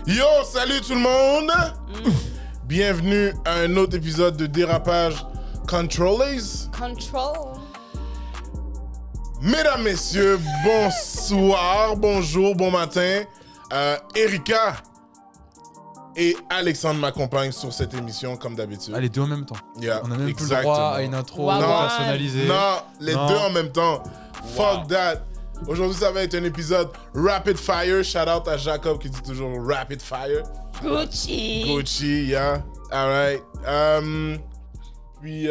Yo, salut tout le monde! Bienvenue à un autre épisode de Dérapage Controllers. Control. Mesdames, messieurs, bonsoir, bonjour, bon matin. Erika et Alexandre m'accompagnent sur cette émission comme d'habitude. Ah, les deux en même temps. Yeah, On a même plus le exactement. droit à une intro Wagwan. personnalisée. Non, les Non. deux en même temps. Fuck that. Aujourd'hui, ça va être un épisode Rapid Fire. Shout out à Jacob qui dit toujours Rapid Fire. Gucci. Gucci, yeah. Alright. Puis,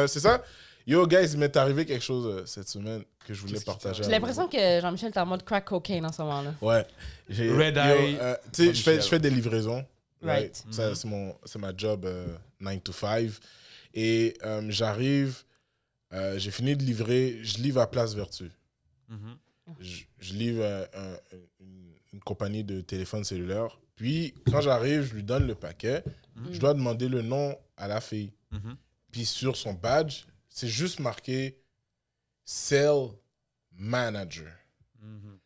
c'est ça. Yo, guys, il m'est arrivé quelque chose cette semaine que je voulais partager. J'ai l'impression que Jean-Michel est en mode crack cocaine en ce moment-là. Ouais. Red Eye. Tu sais, je fais des livraisons. Right. Ça, c'est ma job 9 to 5. Et j'arrive, j'ai fini de livrer, je livre à Place Vertu. Mhm. Je livre une compagnie de téléphone cellulaire. Puis, quand j'arrive, je lui donne le paquet. Je dois demander le nom à la fille. Mhm. Puis, sur son badge, c'est juste marqué Sales Manager. Mhm.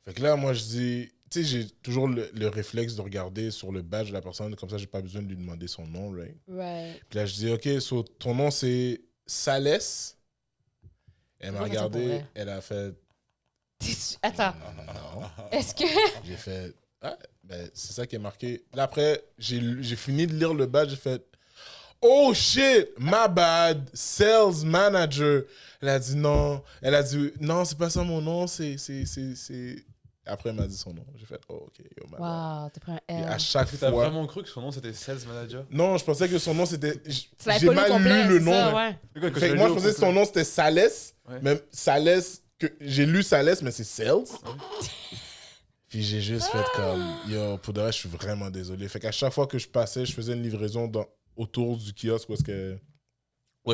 Fait que là, moi, je dis... Tu sais, j'ai toujours le réflexe de regarder sur le badge de la personne. Comme ça, j'ai pas besoin de lui demander son nom, right? Right. Puis là, je dis, OK, so, ton nom, c'est Salès. Elle m'a Pourquoi ça regardé, pourrait? elle a fait... Attends, Non. est-ce que... J'ai fait, ah, ben, c'est ça qui est marqué. Là, après, j'ai fini de lire le badge, j'ai fait, oh shit, my bad, sales manager. Elle a dit non, c'est pas ça mon nom, c'est... Après, elle m'a dit son nom. J'ai fait, oh, ok, yo, my bad. Wow, t'as pris un Et L. à chaque T'as fois... vraiment cru que son nom c'était Sales Manager? Non, je pensais que son nom, c'était... Tu l'avais J'ai pas lu mal complet, lu le c'est nom. ça, mais- ouais. Fait que moi, je pensais que son nom, c'était Salès. Ouais. Même Salès, j'ai lu Salès, mais c'est Sales. Puis j'ai juste fait comme, yo, pour de vrai, je suis vraiment désolé. Fait qu'à chaque fois que je passais, je faisais une livraison autour du kiosque où est-ce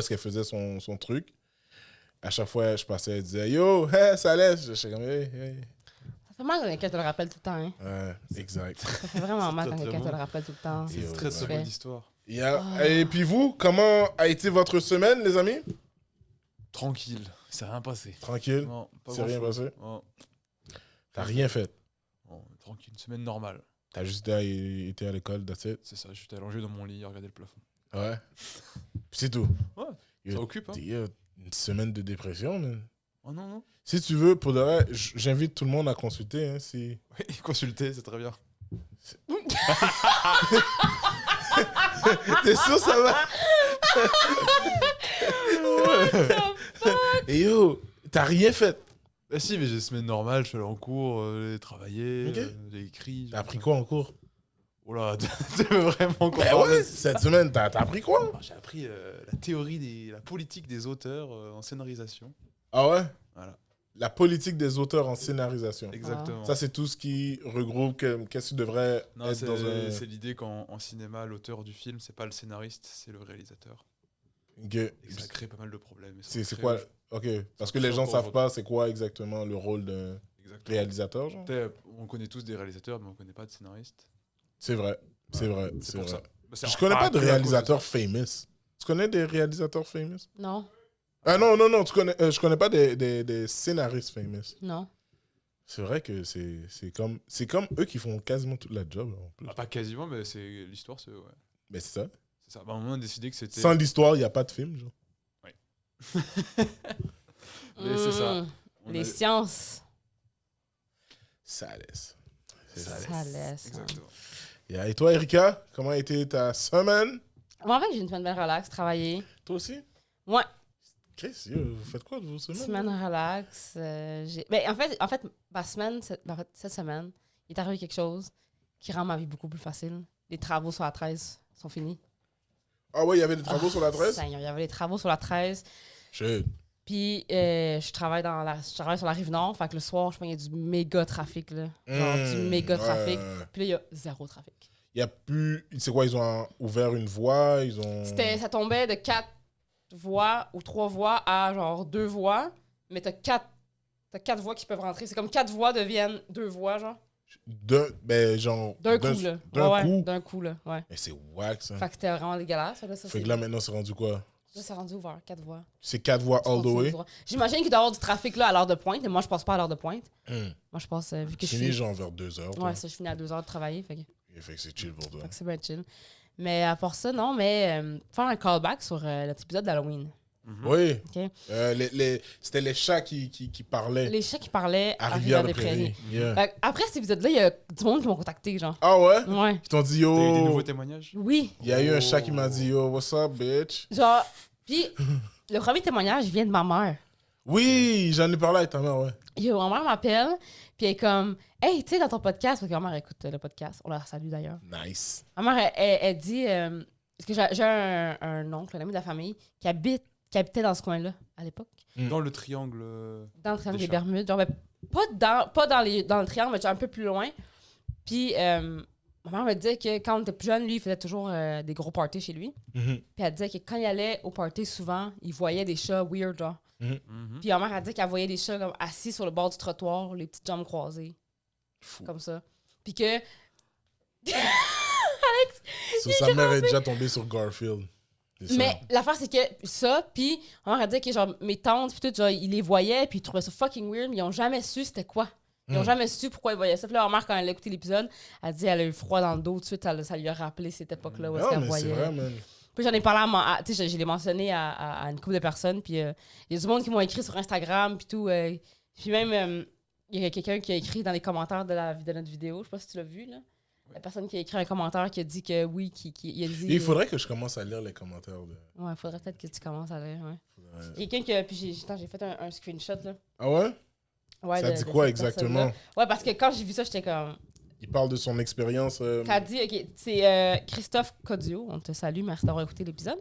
qu'elle faisait son truc. À chaque fois, je passais, elle disait, yo, hey, Salès. Je suis comme, hey. Ça fait mal quand quelqu'un te le rappelle tout le temps, hein. Ouais, exact. Ça fait vraiment mal quand très quelqu'un te bon. le rappelle tout le temps. C'est C'est très ce que tu bonne fais. histoire. Yeah. Et puis vous, comment a été votre semaine, les amis? Tranquille, c'est rien passé. Tranquille? Non, pas C'est rien grand-chose. passé? Non. T'as rien fait? Bon, tranquille, une semaine normale. T'as juste été à l'école, that's it? C'est ça, j'étais allongé dans mon lit à regarder le plafond. Ouais. Puis c'est tout. Ouais, Yo, ça occupe, hein. yo, une semaine de dépression, man. Oh non, non. Si tu veux, pour de vrai, j'invite tout le monde à consulter. Hein, si... Oui, consulter, c'est très bien. T'es sûr ça va? Et yo, t'as rien fait. Bah si, mais j'ai une semaine normale, je suis allé en cours, j'ai travaillé, Ok. j'ai écrit. T'as appris quoi en cours? Oh là, tu veux vraiment qu'on Ben parle de ouais, ça? cette semaine, t'as appris quoi? J'ai appris la politique des auteurs en scénarisation. Ah ouais? Voilà, La politique des auteurs en scénarisation. exactement. Ça, c'est tout ce qui regroupe qu'est-ce qui devrait Non, être dans un... c'est l'idée qu'en cinéma, l'auteur du film, c'est pas le scénariste, c'est le réalisateur. Ok. Et que ça crée pas mal de problèmes. Et ça C'est crée- quoi? Ok, parce que crée les gens encore savent pas c'est quoi exactement le rôle d'un Exactement. réalisateur, genre? On connaît tous des réalisateurs, mais on connaît pas de scénaristes. C'est vrai, c'est vrai, C'est c'est pour vrai. ça. Bah, c'est Je connais pas de que à cause réalisateurs famous. Tu connais des réalisateurs famous? Non, Ah non, je connais pas des scénaristes famous. non. C'est vrai que c'est comme eux qui font quasiment toute la job en plus. Ah, pas quasiment, mais c'est l'histoire, c'est ouais. Mais c'est ça. C'est ça. Bah, à un moment, on a décidé que c'était. Sans l'histoire, il n'y a pas de film, genre. Mais c'est ça. On Les a- sciences. Ça laisse. Ça laisse. Exactement. Yeah. Et toi, Erika, comment a été ta semaine? Moi, en fait, j'ai une semaine bien relax, travailler. Toi aussi? Ouais, Chris, yo, vous faites quoi de vos semaines? semaine relax. Ben, en fait, ma semaine, cette semaine, il est arrivé quelque chose qui rend ma vie beaucoup plus facile. Les travaux sur la 13 sont finis. Ah ouais, il y avait des travaux sur la 13? Seigneur, il y avait des travaux sur la 13. Shit. Puis, je travaille sur la Rive-Nord. Fait que le soir, je pognais du méga trafic, là. Genre, du méga trafic. Puis là, il y a zéro trafic. Il y a plus... C'est quoi, ils ont ouvert une voie, ils ont... Ça tombait de 4 voies ou 3 voies à genre 2 voies. Mais t'as 4 voies qui peuvent rentrer. C'est comme 4 voies deviennent 2 voies, genre. Ben, genre... D'un coup, là. D'un Ouais, coup? d'un coup, là. Ouais. Mais c'est wack, ça. Fait que c'était vraiment dégueulasse. Fait que là, ça, Fait c'est... que là, maintenant, c'est rendu quoi? Là, c'est rendu ouvert, 4 voies. C'est 4 voies all the way? J'imagine qu'il doit y avoir du trafic là à l'heure de pointe, mais moi, je passe pas à l'heure de pointe. Hmm. Moi, je passe, vu que je Fini suis... genre vers 2 heures. Ouais, ça, je finis à 2 heures de travailler. Fait que... Fait que c'est chill pour toi. Fait que c'est bien chill. Mais à part ça, non, mais faire un callback sur notre épisode d'Halloween. Oui. OK? C'était les chats qui parlaient Les chats qui parlaient à à Rivière-des-Prairies. Rivière-des-Prairies. Yeah. Fait que après cet épisode-là, il y a du monde qui m'ont contacté, genre. Ah ouais? Ouais. Ils t'ont dit T'as eu des nouveaux yo. témoignages? Oui. Il y a eu un chat qui m'a dit yo, what's up, bitch? Genre, puis le premier témoignage vient de ma mère. Oui, j'en ai parlé avec ta mère, ouais. Yo, ma mère m'appelle, puis elle est comme, hey, tu sais, dans ton podcast, parce que ma mère écoute le podcast, on la salue d'ailleurs. Nice. Ma mère, elle dit, parce que j'ai un oncle, un ami de la famille, qui habitait dans ce coin-là à l'époque, Dans le triangle. dans le triangle Des des chats. Bermudes. Genre, ben, pas dans le triangle, mais genre un peu plus loin. Puis ma mère me disait que quand on était plus jeune, lui, il faisait toujours des gros parties chez lui. Mhm. Puis elle disait que quand il allait au party, souvent, il voyait des chats weird, genre. Mhm. Puis ma mère a dit qu'elle voyait des chats comme assis sur le bord du trottoir, les petites jambes croisées, Fou. comme ça. Puis que... So, sa mère est déjà tombée sur Garfield. C'est ça. Mais l'affaire, c'est que ça, puis ma mère a dit que genre, mes tantes, puis tout, genre, ils les voyaient, puis ils trouvaient ça fucking weird, mais ils ont jamais su c'était quoi. Ils ont jamais su pourquoi ils voyaient ça. Puis là, ma mère, quand elle a écouté l'épisode, elle dit qu'elle a eu froid dans le dos tout de suite, ça lui a rappelé cette époque-là où est-ce Non, qu'elle mais c'est voyait. vrai, man. Puis j'en ai parlé tu sais, je l'ai mentionné à une couple de personnes, puis il y a du monde qui m'ont écrit sur Instagram, puis tout. Puis même, il y a quelqu'un qui a écrit dans les commentaires de notre vidéo, je sais pas si tu l'as vu, là. La personne qui a écrit un commentaire qui a dit que oui, il a dit... Et il faudrait que je commence à lire les commentaires. Ouais, il faudrait peut-être que tu commences à lire, ouais. Faudrait- Quelqu'un qui puis j'ai fait un screenshot, là. Ah ouais? Ouais, Ça de dit quoi cette exactement? personne-là. Ouais, parce que quand j'ai vu ça, j'étais comme... Il parle de son expérience. Ça dit, OK, c'est Christophe Codio, on te salue, merci d'avoir écouté l'épisode,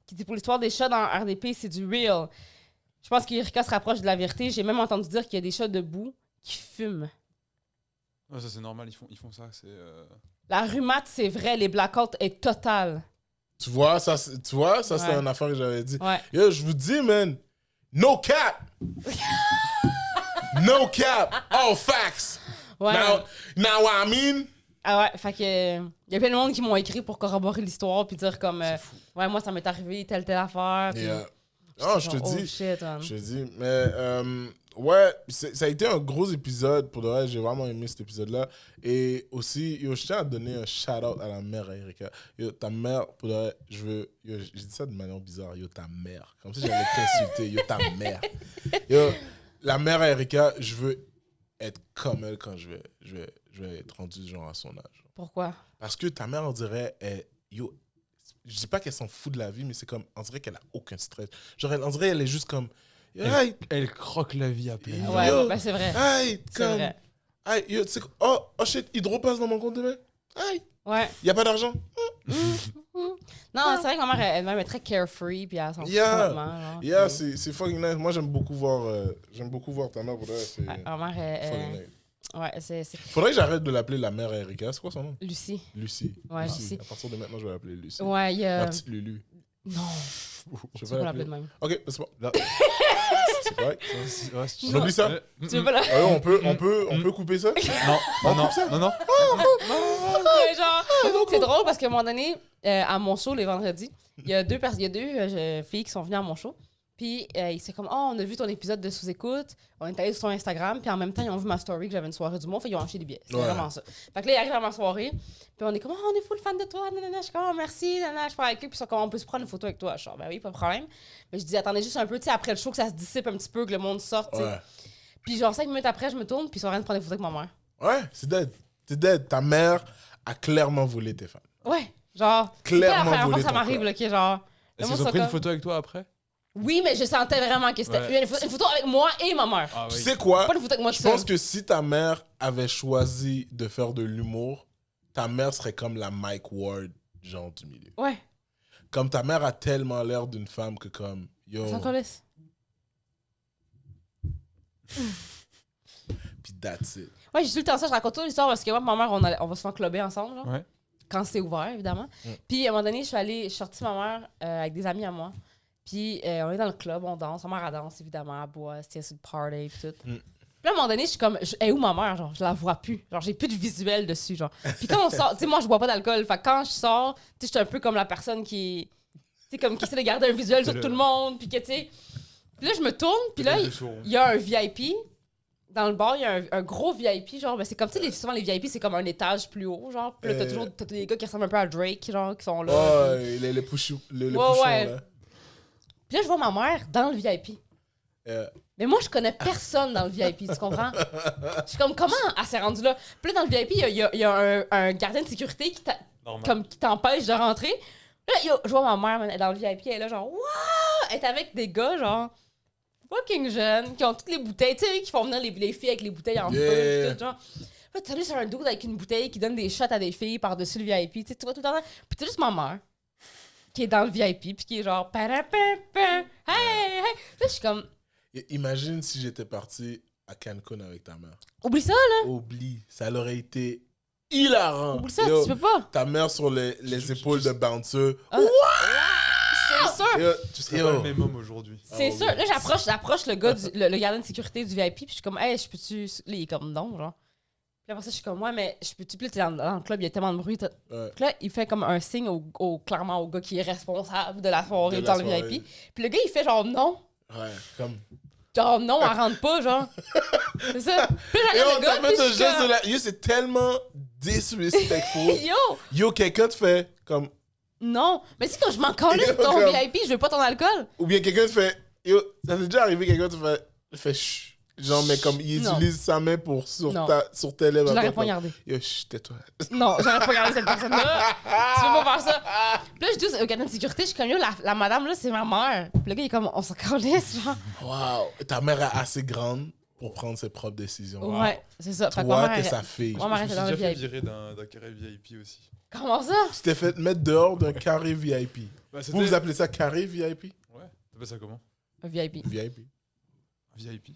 qui dit pour l'histoire des chats dans RDP, c'est du real. Je pense qu'Erika se rapproche de la vérité. J'ai même entendu dire qu'il y a des chats debout qui fument. Ouais, ça, c'est normal, ils font ça. C'est. La rhumat, c'est vrai, les blackouts est total. Tu vois, ça, c'est Ouais. une affaire que j'avais dit. Ouais. Yo, je vous dis, man, no cap! No cap! All facts! Ouais. Now what I mean? Ah ouais, fait que il y a plein de monde qui m'ont écrit pour corroborer l'histoire puis dire comme ouais, moi ça m'est arrivé telle affaire. Puis Oh, j'étais je te genre, dis. Oh shit, man. Je te dis. Mais ouais, ça a été un gros épisode. Pour de vrai, j'ai vraiment aimé cet épisode-là. Et aussi, yo, je tiens à donner un shout-out à la mère, Erika. Yo, ta mère, pour de vrai, yo, je dis ça de manière bizarre. Yo, ta mère. Comme si j'allais t'insulter. Yo, ta mère. Yo, la mère à Erika, je veux être comme elle quand je vais être rendu genre à son âge. Pourquoi? Parce que ta mère, on dirait, yo, je dis pas qu'elle s'en fout de la vie, mais c'est comme, on dirait qu'elle a aucun stress. Genre, on dirait qu'elle est juste comme, hey, Elle croque la vie à plein. Yo. Ouais, ben c'est vrai. hey, C'est comme, vrai. hey, yo, tu sais quoi, oh shit, Hydro passe dans mon compte demain. Hey, Ouais. y a pas d'argent. Non, c'est vrai que ma mère elle-même est très carefree puis elle s'en fout Yeah. complètement. Genre, Yeah, puis- c'est fucking nice. Moi, j'aime beaucoup voir ta mère pour vrai. C'est Ouais, ma mère fucking nice. ouais, c'est Faudrait que j'arrête de l'appeler la mère à Erika. C'est quoi son nom? Lucie. Lucie. Ouais, Lucie. À partir de maintenant, je vais l'appeler Lucie. Ouais, il y a La petite Lulu. non, Je tu vais peux l'appeler de même. Ok, c'est bon. Là. C'est correct. Ouais, On oublie ça? Tu veux pas Ah ouais, on peut couper ça? Non. Ouais, genre, c'est drôle parce qu'à un moment donné, à mon show les vendredis, il y a deux filles qui sont venues à mon show. Puis c'est comme, oh, on a vu ton épisode de sous-écoute, on est allé sur ton Instagram, puis en même temps, ils ont vu ma story que j'avais une soirée du monde, fait qu'ils ont acheté des billets. C'est Ouais. vraiment ça. Fait que là, ils arrivent à ma soirée, puis on est comme, oh, on est full fan de toi, nanana. Je suis comme, oh, merci, nanana. Je parle avec eux, puis ils sont comme, on peut se prendre une photo avec toi. Je suis comme, ben oui, pas de problème. Mais je dis, attendez juste un peu, tu sais, après le show, que ça se dissipe un petit peu, que le monde sorte, tu sais. Ouais. Puis genre 5 minutes après, je me tourne, puis ils sont en train de prendre des photos avec ma mère. Ouais, c'est dead. C'est dead. Ta mère a clairement volé tes fans. Ouais, genre, Clairement c'est pas la première fois volé que ça ton m'arrive, corps. là, qui est genre. le Est-ce monde qu'ils ont sont pris une comme- photo avec toi après? Oui, mais je sentais vraiment que c'était Ouais. une photo avec moi et ma mère. Ah Tu sais quoi? Pas une photo avec moi Je tout seul. pense que si ta mère avait choisi de faire de l'humour, ta mère serait comme la Mike Ward, genre du milieu. Ouais, Comme ta mère a tellement l'air d'une femme que comme, yo, c'est encore lisse. puis that's it. Ouais, j'ai tout le temps ça. Je raconte toute l'histoire parce que moi et ma mère, on va souvent clubber ensemble, genre. Ouais. Quand c'est ouvert, évidemment. Puis à un moment donné, je suis sortie ma mère avec des amis à moi. Puis on est dans le club, on danse. Ma mère, elle danse, évidemment, elle boit, c'est sur le party, puis tout. Puis là, à un moment donné, je suis comme, elle est où ma mère? Genre, je la vois plus. Genre, j'ai plus de visuel dessus, genre. Puis quand on sort, tu sais, moi, je bois pas d'alcool. Fait que quand je sors, tu sais, je suis un peu comme la personne qui, tu sais, comme qui essaie de garder un visuel sur tout le monde. Puis que, tu sais. Puis là, je me tourne, puis là, il y a un VIP dans le bar, il y a un gros VIP, genre, ben c'est comme, tu sais, souvent les VIP, c'est comme un étage plus haut, genre. Puis là, t'as des gars qui ressemblent un peu à Drake, genre, qui sont là. Oh, puis... les pouchons, là. Puis là, je vois ma mère dans le VIP. Mais moi, je connais personne dans le VIP, tu comprends? Je suis comme, comment elle s'est rendue là? Puis là, dans le VIP, il y a un gardien de sécurité qui t'empêche de rentrer. Là, je vois ma mère dans le VIP, elle est là, genre, waouh! Elle est avec des gars, genre, fucking jeunes, qui ont toutes les bouteilles, tu sais, qui font venir les filles avec les bouteilles en feu, pis tout, genre. Là, t'as juste un dude avec une bouteille qui donne des shots à des filles par-dessus le VIP, tu sais, tu vois tout le temps. Puis t'as juste ma mère, qui est dans le VIP, puis qui est genre, hey, hey! Là, je suis comme... Imagine si j'étais parti à Cancun avec ta mère. Oublie ça, là! Oublie, ça aurait été hilarant. Oublie ça, tu peux pas! Ta mère sur les épaules de bouncer. C'est sûr! Tu serais pas le même homme aujourd'hui. C'est sûr. Là, j'approche le gars, le gardien de sécurité du VIP, puis je suis comme, hey, je peux-tu. Là, il est comme non, genre. Puis après ça, je suis comme, ouais, mais je peux-tu. Puis là, dans le club, il y a tellement de bruit. Puis là, il fait comme un signe clairement au gars qui est responsable de la soirée dans le VIP. Puis le gars, il fait genre non. Ouais, comme. Genre non, elle rentre pas, genre. C'est ça. Puis là, Yo, t'as fait un geste de la. Yo, c'est tellement disrespectful. Yo, quelqu'un te fait comme. Non, mais si quand je m'en calisse de ton VIP, je veux pas ton alcool. Ou bien quelqu'un te fait. Yo, ça t'est déjà arrivé, quelqu'un te fait chut. Genre, mais comme il utilise sa main sur tes lèvres. Je l'aurais pas regardé. Yo, chut, tais-toi. Non, j'aurais pas regardé cette personne-là. Tu veux pas faire ça. Puis là, je dis au gardien de sécurité, je suis comme, yo, la madame, là, c'est ma mère. Puis le gars, il est comme, on s'en calisse, genre. Wow. Ta mère est assez grande pour prendre ses propres décisions. Ouais, c'est ça. Toi, t'es sa fille. Moi, ma mère était dans le j'ai déjà fait VIP. virer d'un carré VIP aussi. Comment ça? Tu t'es fait mettre dehors d'un carré VIP. Bah, vous appelez ça carré VIP? Ouais. T'appelles ça comment? Un VIP. VIP. VIP.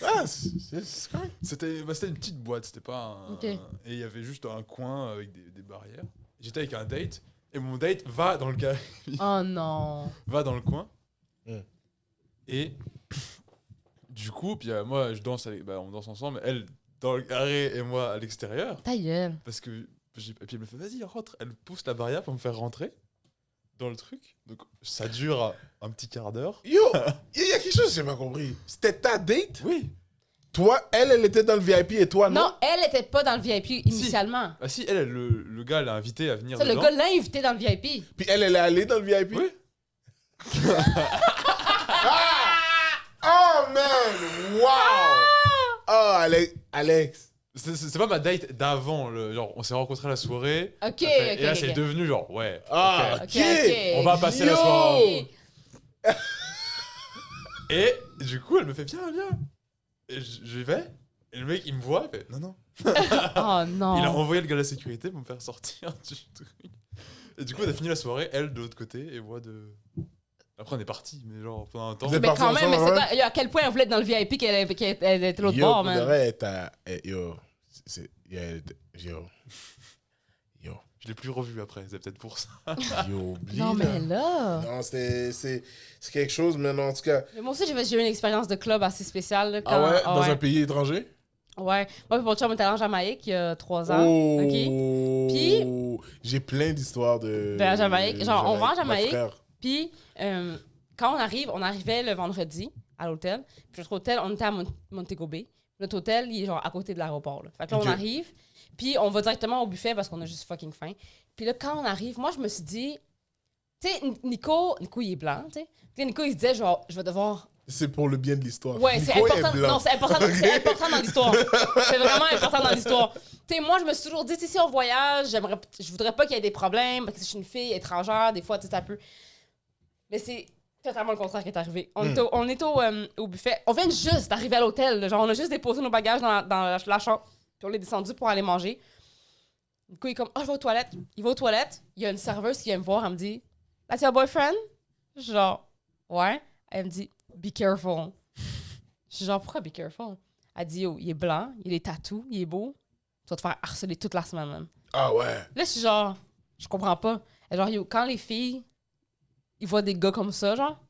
Ah, c'est correct. C'était une petite boîte, c'était pas un... Ok. Et il y avait juste un coin avec des barrières. J'étais avec un date, et mon date va dans le carré. Oh non. Va dans le coin. Mm. Et du coup, puis moi, je danse avec... on danse ensemble, elle dans le carré et moi à l'extérieur. Ta gueule. Parce que... Et puis elle me fait, vas-y, rentre. Elle pousse la barrière pour me faire rentrer dans le truc. Donc ça dure un petit quart d'heure. Yo, il y a quelque chose que j'ai pas compris. C'était ta date? Oui. Toi, elle était dans le VIP et toi, non? Non, elle était pas dans le VIP initialement. Ah si, le gars l'a invité à venir Ça, le dedans. gars l'a invité dans le VIP. Puis elle est allée dans le VIP? Oui. Oh, man! Wow! Oh, Alex. C'est pas ma date d'avant, genre on s'est rencontrés à la soirée. Ok, et ok, là ok, c'est ok. devenu genre ouais. Ah, ok. ok. On va passer la Yo! soirée. Et du coup elle me fait viens. Et je vais. Et le mec il me voit, il fait non. Oh non. Il a envoyé le gars de la sécurité pour me faire sortir du truc. Et du coup on a fini la soirée, elle de l'autre côté et moi de... Après on est parti, mais genre pendant un temps. Vous êtes Mais partis quand même, mais ensemble, c'est quoi, à quel point elle voulait être dans le VIP qu'elle était de l'autre Yo, bord, pour man. de vrai, yo. Yo. Je l'ai plus revu après, c'est peut-être pour ça. Yo, oublie. Non, mais là. Non, c'est quelque chose, mais non, en tout cas. Mais moi aussi, j'ai eu une expérience de club assez spéciale. Là, quand... Ah ouais? Dans un pays étranger? Ouais. Moi, pour le chum, on était allé en Jamaïque il y a 3 ans. Oh! OK? Puis. J'ai plein d'histoires de la Jamaïque. Genre, on va en Jamaïque. Ma frère. Puis, quand on arrivait le vendredi à l'hôtel. Puis notre hôtel, on était à Montego Bay. Notre hôtel, il est genre à côté de l'aéroport. Là. Fait que là, Ok. on arrive. Puis, on va directement au buffet parce qu'on a juste fucking faim. Puis là, quand on arrive, moi, je me suis dit... Tu sais, Nico, il est blanc, tu sais. Puis là, Nico, il se disait, genre, je vais devoir... C'est pour le bien de l'histoire. Ouais, c'est Nico est important. blanc. Non, c'est important, c'est important dans l'histoire. C'est vraiment important dans l'histoire. Tu sais, moi, je me suis toujours dit, si on voyage, je voudrais pas qu'il y ait des problèmes parce que je suis une fille étrangère, des fois, tu sais, ça peut. Mais c'est totalement le contraire qui est arrivé. On est au buffet. On vient juste d'arriver à l'hôtel. Genre, on a juste déposé nos bagages dans la chambre. Puis on est descendu pour aller manger. Du coup, il est comme, je vais aux toilettes. Il va aux toilettes. Il y a une serveuse qui vient me voir. Elle me dit, that's your boyfriend? Genre, ouais. Elle me dit, be careful. Je suis genre, pourquoi be careful? Elle dit, yo, il est blanc, il a des tatous, il est beau. Tu vas te faire harceler toute la semaine, même. Ah ouais. Là, je suis genre, je comprends pas. Elle genre, yo, quand les filles, ils voient des gars comme ça, genre,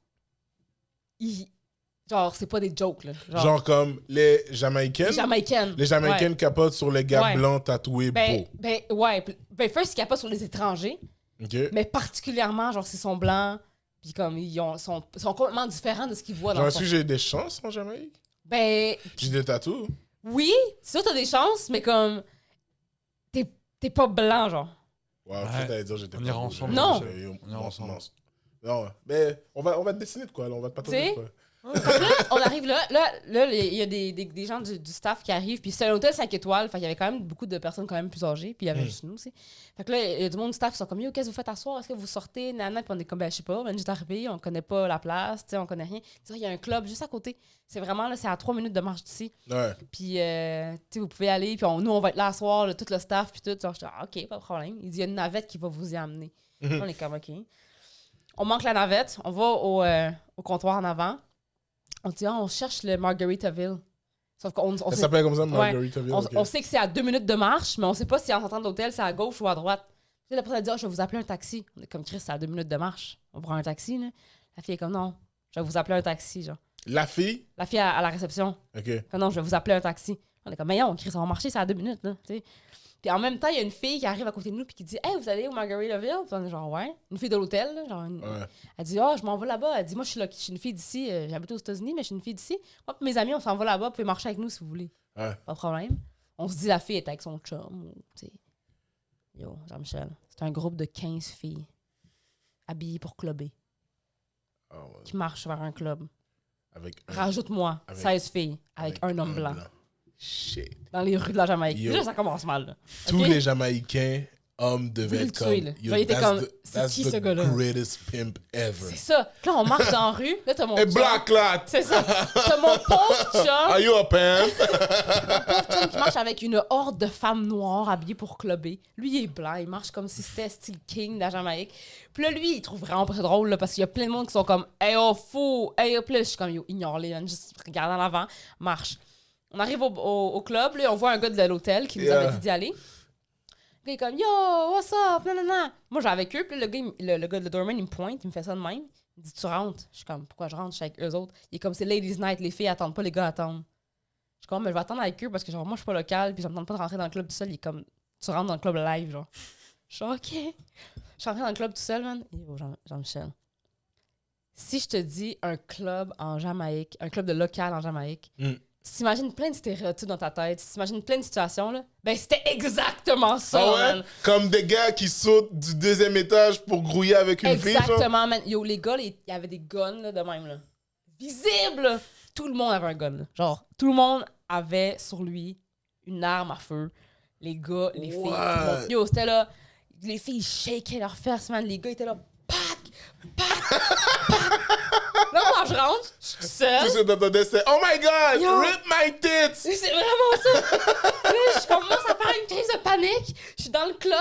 genre, c'est pas des jokes, là. Genre comme les Jamaïcaines. Les Jamaïcaines. Les Jamaïcaines Ouais. capotent sur les gars Ouais. blancs tatoués beaux. Ouais. Ben, first, ils capotent sur les étrangers, OK? mais particulièrement, genre, s'ils sont blancs, puis comme, sont complètement différents de ce qu'ils voient dans Genre, le est-ce fond. que j'ai des chances en Jamaïque? Ben, J'ai des tatous. oui, c'est sûr, t'as des chances, mais comme. T'es pas blanc, genre. Ouais, Ouais. je t'allais dire j'étais On pas ira beau, ensemble. Non. On ira ensemble. Non, mais on va te dessiner de quoi, là, on va te Tu sais? patronner de quoi. On arrive là, il y a des gens du staff qui arrivent, puis c'est un hôtel 5 étoiles, fait qu'il y avait quand même beaucoup de personnes quand même plus âgées, puis il y avait juste nous aussi. Fait que là, il y a du monde du staff qui sont comme, yo, qu'est-ce que vous faites à soir? Est-ce que vous sortez? Nana, puis on est comme, ben, je sais pas, on est juste arrivé, on connaît pas la place, tu sais, on connaît rien. Il y a un club juste à côté. C'est vraiment, là, c'est à 3 minutes de marche d'ici. Ouais. Puis, tu sais, vous pouvez aller, puis nous, on va être là à soir, là, tout le staff, puis tout. Genre, je dis, ah, OK, pas de problème. Il dit, il y a une navette qui va vous y amener. On est comme, OK. On manque la navette, on va au comptoir en avant. On dit, ah, on cherche le Margaritaville. Sauf qu'on Ça s'appelle comme ça, Margaritaville. on sait que c'est à 2 minutes de marche, mais on sait pas si en sortant de l'hôtel, c'est à gauche ou à droite. Puis la personne a dit, ah, je vais vous appeler un taxi. On est comme, Chris, c'est à 2 minutes de marche. On prend un taxi, là. La fille est comme, non, je vais vous appeler un taxi, genre. La fille? La fille à la réception. OK. Comme, non, je vais vous appeler un taxi. On est comme, mais non, Chris, on va marcher, c'est à 2 minutes, là, tu sais. Puis en même temps, il y a une fille qui arrive à côté de nous puis qui dit, hey, vous allez au Margaritaville? Puis on est genre, ouais. Une fille de l'hôtel, là, genre. Ouais. Elle dit, ah, je m'en vais là-bas. Elle dit, moi, je suis une fille d'ici. J'habite aux États-Unis, mais je suis une fille d'ici. Moi, puis mes amis, on s'en va là-bas. Vous pouvez marcher avec nous si vous voulez. Ouais. Pas de problème. On se dit, la fille est avec son chum. Ou, tu sais. Yo, Jean-Michel. C'est un groupe de 15 filles habillées pour clubber Ah ouais. qui marchent vers un club. Avec Rajoute-moi avec- 16 filles avec un homme blanc Shit. dans les rues de la Jamaïque. Yo. Déjà, ça commence mal. Là. Tous Ok? les Jamaïcains, hommes, devaient Voulaient être le comme... tuer, là. Genre, il était that's comme, the- c'est that's qui the ce gars-là? greatest pimp ever. C'est ça. Puis là, on marche dans la rue. Là, t'as mon Et chum. Black Lat! C'est ça. T'as mon pauvre chum. Are you a pimp? Chum qui marche avec une horde de femmes noires habillées pour clubber. Lui, il est blanc, il marche comme si c'était style king de la Jamaïque. Puis là, lui, il trouve vraiment pas ça drôle là, parce qu'il y a plein de monde qui sont comme hey, oh, fou! Hey, oh, puis là, je suis comme yo, ignore-les, man. Juste regarde en avant, marche. On arrive au club, là, on voit un gars de l'hôtel qui nous avait dit d'y aller. Le gars est comme yo, what's up? Non, non, non. Moi, j'ai avec eux, puis le gars de doorman, il me pointe, il me fait ça de même. Il dit tu rentres. Je suis comme pourquoi je rentre? Je suis avec eux autres. Il est comme c'est Ladies Night, les filles attendent pas, les gars attendent. Je suis comme, mais je vais attendre avec eux parce que genre, moi, je suis pas local, puis ça me tente pas de rentrer dans le club tout seul. Il est comme, tu rentres dans le club live, genre. Je suis OK. Je suis rentrée dans le club tout seul, man. Yo, Jean-Michel. Si je te dis un club en Jamaïque, un club de local en Jamaïque, si t'imagines plein de stéréotypes dans ta tête, si t'imagines plein de situations, là, ben c'était exactement ça, Ah ouais? man. Comme des gars qui sautent du 2e étage pour grouiller avec une fille, genre? Exactement, man. Yo, les gars, il y avait des guns, là, de même, là. Visibles, là. Tout le monde avait un gun, là. Genre, tout le monde avait sur lui une arme à feu. Les gars, les filles, tout le monde. Yo, c'était là. Les filles shakaient leurs fesses, man. Les gars étaient là. Pac! Pac! Pac! Là, quand je rentre, je suis seule. Tout ce que t'entendais, c'est « Oh my God! Yo. Rip my tits! » C'est vraiment ça. Là, je commence à faire une crise de panique. Je suis dans le club.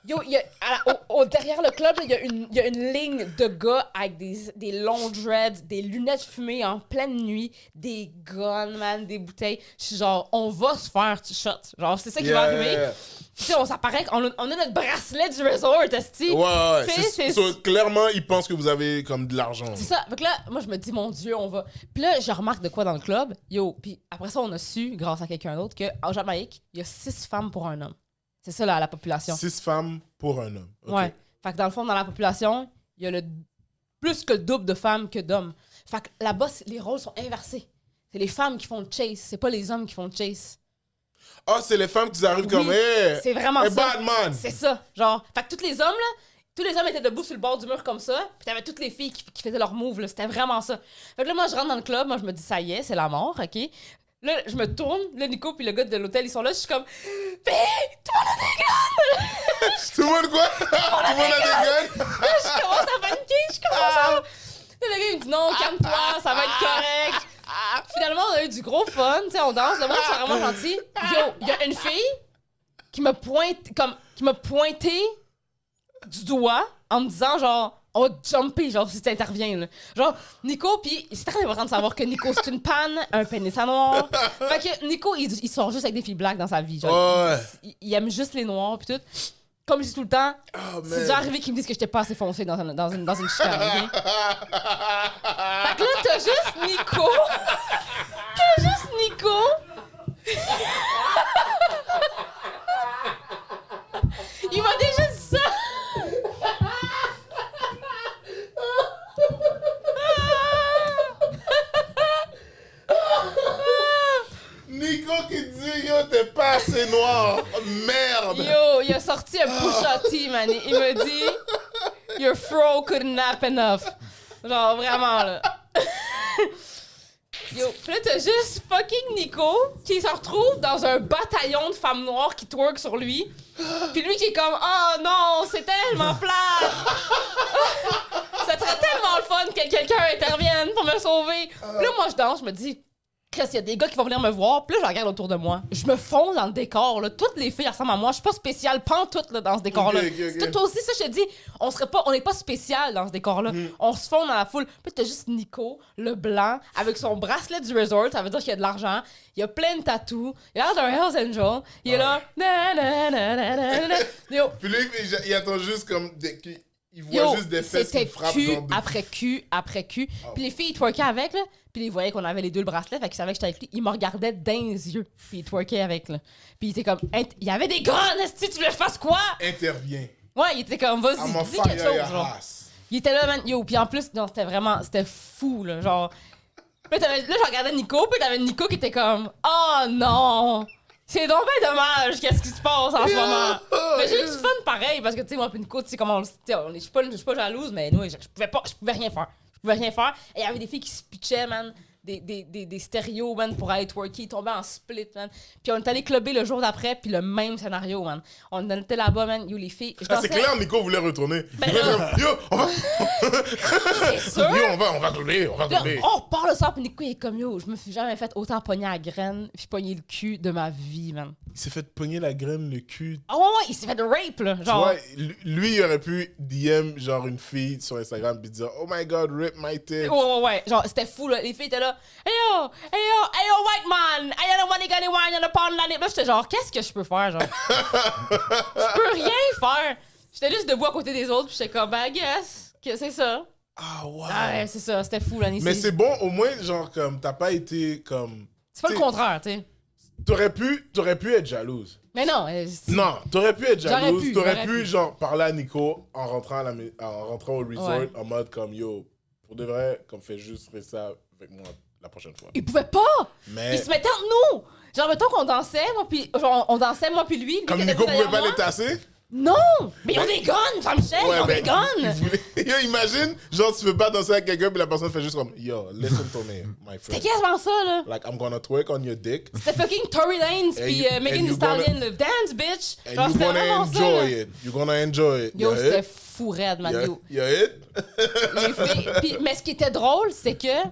Yo, il y a, derrière le club, il y a une ligne de gars avec des longs dreads, des lunettes fumées en pleine nuit, des guns, man, des bouteilles. Je suis genre, on va se faire shot. Genre, c'est ça qui va arriver. Tu sais, on s'apparaît qu'on a notre bracelet du resort, esti. Ouais. Tu sais, Clairement, ils pensent que vous avez comme de l'argent. C'est ça. Fait que là, moi, je me dis, mon Dieu, on va. Puis là, je remarque de quoi dans le club. Yo, puis après ça, on a su, grâce à quelqu'un d'autre, qu'en Jamaïque, il y a 6 femmes pour un homme. C'est ça, là, la population. 6 femmes pour un homme. Ok. Ouais. Fait que dans le fond, dans la population, il y a plus que le double de femmes que d'hommes. Fait que là-bas, les rôles sont inversés. C'est les femmes qui font le chase, c'est pas les hommes qui font le chase. Ah, c'est les femmes qui arrivent Oui, comme « Hey! c'est vraiment hey, ça. Batman! » C'est ça. Genre, fait que tous les hommes, là, tous les hommes étaient debout sur le bord du mur comme ça, puis t'avais toutes les filles qui faisaient leur move, là. C'était vraiment ça. Fait que là, moi, je rentre dans le club, moi, je me dis, ça y est, c'est la mort, OK? Là, je me tourne, là, Nico puis le gars de l'hôtel, ils sont là, je suis comme, fille, tout le monde a des guns! Tout le monde quoi? Tout le monde a des guns? Là, je commence à paniquer, je commence à... Là, le gars, il me dit, non, calme-toi, ça va être correct. Finalement, on a eu du gros fun, tu sais, on danse, le monde, c'est vraiment gentil. Yo, il y a une fille qui m'a pointé du doigt en me disant, genre, on va jumper, genre, si tu interviens, là. Genre, Nico, pis c'est très important de savoir que Nico, c'est une panne, un pénis à noir. Fait que Nico, il sort juste avec des filles black dans sa vie, genre. Ouais. Il aime juste les noirs, pis tout. Comme je dis tout le temps, Oh, c'est man. déjà arrivé qu'ils me disent que j'étais pas assez foncé dans une chicane, ok? Fait que là, t'as juste Nico. T'as juste Nico. Il m'a déjà dit ça. merde! Yo, il a sorti un Pusha T, man. Il m'a dit, your fro couldn't nap enough. Genre, vraiment, là. Yo, pis là, t'as juste fucking Nico qui se retrouve dans un bataillon de femmes noires qui twerk sur lui. Pis lui qui est comme, oh non, c'est tellement plate! Ça serait tellement le fun que quelqu'un intervienne pour me sauver. Pis là, moi, je danse, je me dis, Chris, il y a des gars qui vont venir me voir. Puis là, je regarde autour de moi. Je me fonds dans le décor. Là. Toutes les filles ressemblent à moi. Je suis pas spéciale pantoute là, dans ce décor-là. C'est tout aussi ça, je te dis. On n'est pas spécial dans ce décor-là. On se fond dans la foule. Puis t'as juste Nico, le blanc, avec son bracelet du resort. Ça veut dire qu'il y a de l'argent. Il y a plein de tatous. Il a l'air d'un Hells Angel. Il est là. Yo. Puis lui, il attend juste comme... Il voit juste des fesses qui frappent. Cul après cul après cul. Puis les filles, ils twerkaient avec, là. Puis ils voyaient qu'on avait les deux le bracelet, fait qu'ils savaient que j'étais avec lui. Ils me regardaient dans les yeux. Puis ils twerkaient avec, là. Puis il était comme, il y avait des guns, est-ce que tu voulais que je fasse quoi? Intervient. Ouais, il était comme, vas-y, dis quelque chose, genre. Il était là, man. Yo, puis en plus, non, c'était fou, là. Genre. Là, je regardais Nico, puis t'avais Nico qui était comme, oh non! C'est donc bien dommage, qu'est-ce qui se passe en ce moment. Mais j'ai eu du fun pareil, parce que, tu sais, moi, puis Nico, tu sais, comment je suis pas jalouse, mais nous, je pouvais rien faire. Je pouvais rien faire. Et il y avait des filles qui se pitchaient, man, des stéréos, man, pour aller twerker. Ils tombaient en split, man. Puis on est allé clubber le jour d'après, puis le même scénario, man. On était là-bas, man, yo, les filles. C'est clair, Nico voulait retourner. Ben yo, on va. C'est sûr. Yo, on va clubber. On repart le soir, puis Nico, il est comme, yo, je me suis jamais fait autant pogner à la graine, puis pogner le cul de ma vie, man. Il s'est fait pogner la graine, le cul. Ah ouais, il s'est fait rape, là. Genre. Tu vois, lui, il aurait pu DM, genre, une fille sur Instagram, puis dire, oh my god, rip my tits. Ouais. Genre, c'était fou, là. Les filles étaient là. Hey yo, white man. Hey yo, money got wine on the pond. Là, j'étais genre, qu'est-ce que je peux faire, genre? Je peux rien faire. J'étais juste debout à côté des autres, puis j'étais comme, ben, guess, que c'est ça. Ah, wow. Ouais, c'est ça. C'était fou, là. Mais c'est bon, au moins, genre, comme, t'as pas été, comme... C'est pas le contraire, tu sais. T'aurais pu être jalouse. Mais non. Non, t'aurais pu être jalouse. T'aurais j'aurais pu, genre, parler à Nico en rentrant, en rentrant au resort, Ouais. en mode comme, yo, pour de vrai, comme, fais juste ça avec moi la prochaine fois. Il pouvait pas. Mais... Il se mettait entre nous. Genre, mettons qu'on dansait, moi puis lui. Comme lui Nico était pouvait pas derrière les tasser? Non! Mais ils ont des guns, Jean-Michel, ils ont des guns! Yo, imagine, genre, tu veux pas danser avec quelqu'un, puis la personne fait juste comme, yo, listen to me, my C'était friend. quasiment ça, là. Like, I'm gonna twerk on your dick. C'était fucking Tory Lanez pis Megan Thee Stallion, le dance, bitch! And Genre, you're c'était gonna vraiment ça, enjoy là. it. You're gonna enjoy it. Yo, You c'était hit? fou raide, man, yo. You hit? Les filles... Puis, mais ce qui était drôle, c'est que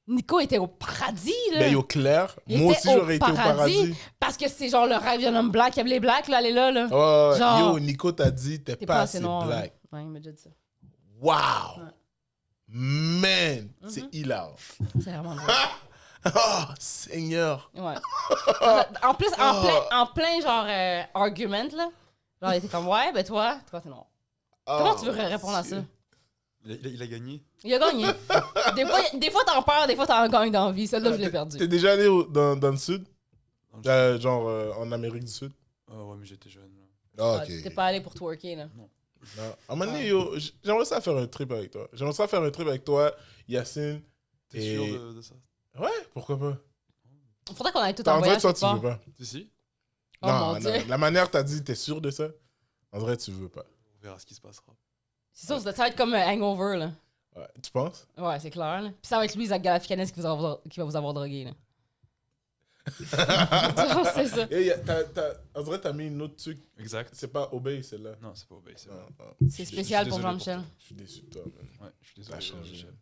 Nico était au paradis, là. Ben, yo, Claire, Il moi était aussi, j'aurais été au paradis. Parce que c'est genre le rêve d'un homme black, il y avait les blacks, là, elle est là, là. Ouais, Genre- yo, Nico t'a dit, t'es pas assez noir, black. là. Ouais, il m'a déjà dit ça. Wow! Ouais. Man, c'est hilarant. C'est vraiment drôle. Oh, Seigneur. Ouais. En plus, en plein genre argument, là. Genre, il était comme, ouais, ben toi, t'es noir. Comment tu veux répondre à ça? Il a gagné. Il a gagné. Des fois t'en perds, des fois t'en gagnes dans la vie. Celle-là, je l'ai perdu. T'es déjà allé dans le sud? Genre en Amérique du Sud? Ah ouais, mais j'étais jeune. Là. Ah, Ah, t'es pas allé pour twerker, là. Non. À un moment donné, yo, j'aimerais ça faire un trip avec toi. J'aimerais ça faire un trip avec toi, Yacine. T'es sûr de ça? Ouais, pourquoi pas? Faudrait qu'on aille tout En en vrai, voyage toi, quelque tu veux part. pas. Si. Oh, non, mon non. Dieu. La manière t'as dit, t'es sûr de ça? En vrai, tu veux pas. On verra ce qui se passera. C'est ça, ça va être comme un hangover, là. Ouais, tu penses? Ouais, c'est clair, là. Puis ça va être lui, Zach Galifianakis, qui va vous avoir drogué, là. C'est ça. Et on dirait que t'as mis une autre truc. Exact. C'est pas Obey, celle-là. Non, c'est pas obéi, c'est vrai. C'est spécial pour Jean-Michel. Je suis déçu de toi, man. Ouais, je suis Ça a désolé. changé. Jean-Michel.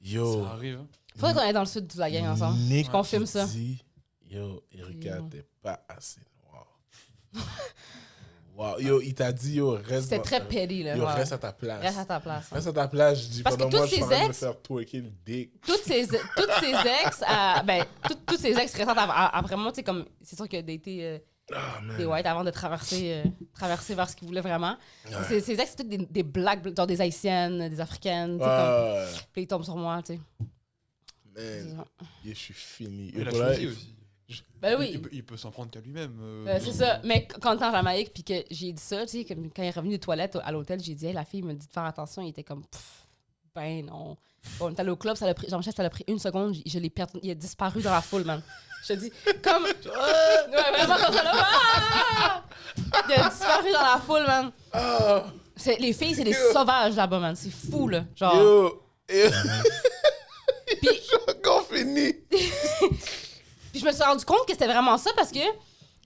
Yo. Ça arrive. Hein. Faudrait qu'on aille dans le sud toute la gang ensemble. Nick Qu'on filme ça. dit, yo, Erika, Yo. t'es pas assez noir. Wow. Yo, il t'a dit, yo, reste. C'était très petty, là. Yo, Ouais. reste à ta place. Reste à ta place. Reste à ta place, je dis, Parce que pendant moi, tous je suis en ces train de me ex- faire twerker le dick. Toutes ses ex, toutes ses ex récentes après moi, tu sais, comme, c'est sûr qu'il a daté Ah, man. des whites avant de traverser vers ce qu'il voulait vraiment. Ouais. Ses ex, c'est toutes des blacks, genre des haïtiennes, des africaines, tu sais, Ouais. comme, puis il tombe sur moi, tu sais. Man, je suis fini. Il Yo, a voilà, choisi aussi. Ben oui. Il peut s'en prendre qu'à lui-même. C'est ça. Mais quand on était en Jamaïque, puis que j'ai dit ça, tu sais, comme quand il est revenu des toilettes à l'hôtel, j'ai dit, hey, la fille me dit de faire attention. Il était comme, ben non. Bon, on est allé au club, Jean-Michel, ça l'a pris 1 seconde, je l'ai perdu. Il a disparu dans la foule, man. Je te dis, comme... Ouais, vraiment comme ça, là. Ah! Il a disparu dans la foule, man. Ah, Les filles, c'est des sauvages là-bas, man. C'est fou, là. Genre... yo. Puis... Encore fini. Puis je me suis rendu compte que c'était vraiment ça parce que,